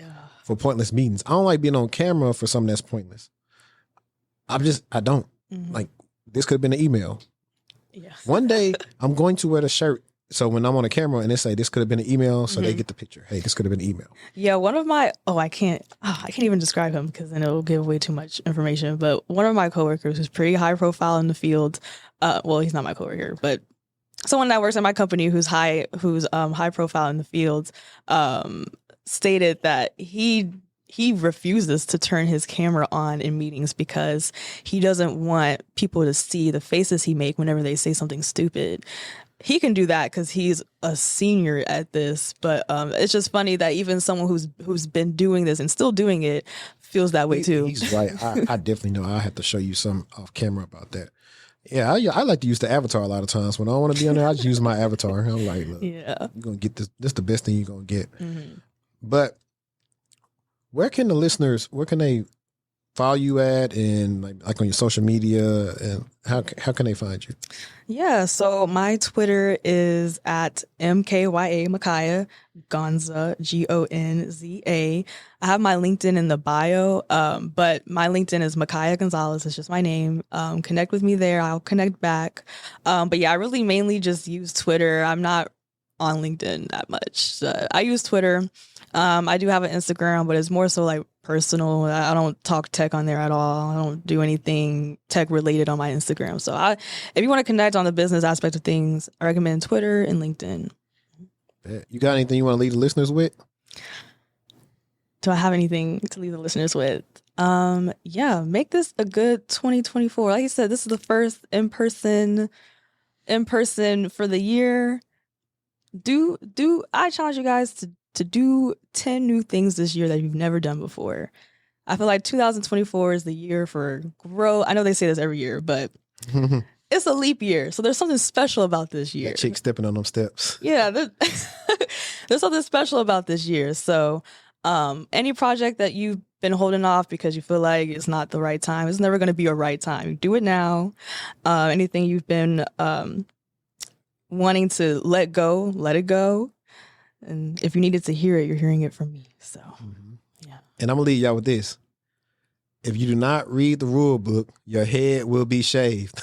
for pointless meetings. I don't like being on camera for something that's pointless. I don't. Like this could have been an email. Yeah. One day I'm going to wear the shirt. So when I'm on a camera and they say this could have been an email, so they get the picture. Hey, this could have been an email. Yeah, one of my I can't even describe him because then it'll give away too much information. But one of my coworkers who's pretty high profile in the field. Well, he's not my coworker, but someone that works at my company who's high profile in the field, stated that he refuses to turn his camera on in meetings because he doesn't want people to see the faces he make whenever they say something stupid. He can do that because he's a senior at this, but it's just funny that even someone who's been doing this and still doing it feels that way too. He's right. I definitely know. I have to show you some off camera about that. Yeah, I like to use the avatar a lot of times. When I don't want to be on there, I just use my avatar. I'm like, look, you're going to get this. This is the best thing you're going to get. But where can they follow you at and like on your social media, and how can they find you? Yeah, so my Twitter is at M'kya Gonza, Gonza. I have my LinkedIn in the bio, but my LinkedIn is M'kya Gonzalez. It's just my name. Connect with me there. I'll connect back. But yeah, I really mainly just use Twitter. I'm not on LinkedIn that much. So I use Twitter. I do have an Instagram, but it's more so like personal. I don't talk tech on there at all. I don't do anything tech related on my Instagram. So if you want to connect on the business aspect of things, I recommend Twitter and LinkedIn. You got anything you want to leave the listeners with? Do I have anything to leave the listeners with? Yeah, make this a good 2024. Like you said, this is the first in person for the year. I challenge you guys to do 10 new things this year that you've never done before. I feel like 2024 is the year for growth. I know they say this every year, but it's a leap year. So there's something special about this year. That chick stepping on them steps. Yeah, there's something special about this year. So any project that you've been holding off because you feel like it's not the right time, it's never going to be your right time. Do it now. Anything you've been wanting to let it go. And if you needed to hear it, you're hearing it from me. So, yeah. And I'm going to leave y'all with this. If you do not read the rule book, your head will be shaved.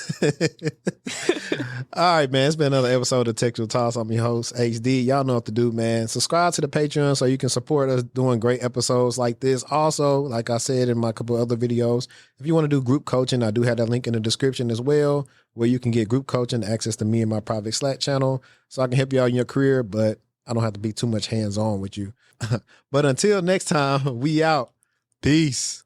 All right, man. It's been another episode of TechTual Talk. I'm your host, HD. Y'all know what to do, man. Subscribe to the Patreon so you can support us doing great episodes like this. Also, like I said in my couple other videos, if you want to do group coaching, I do have that link in the description as well, where you can get group coaching, access to me and my private Slack channel, so I can help you out in your career, but I don't have to be too much hands-on with you. But until next time, we out. Peace.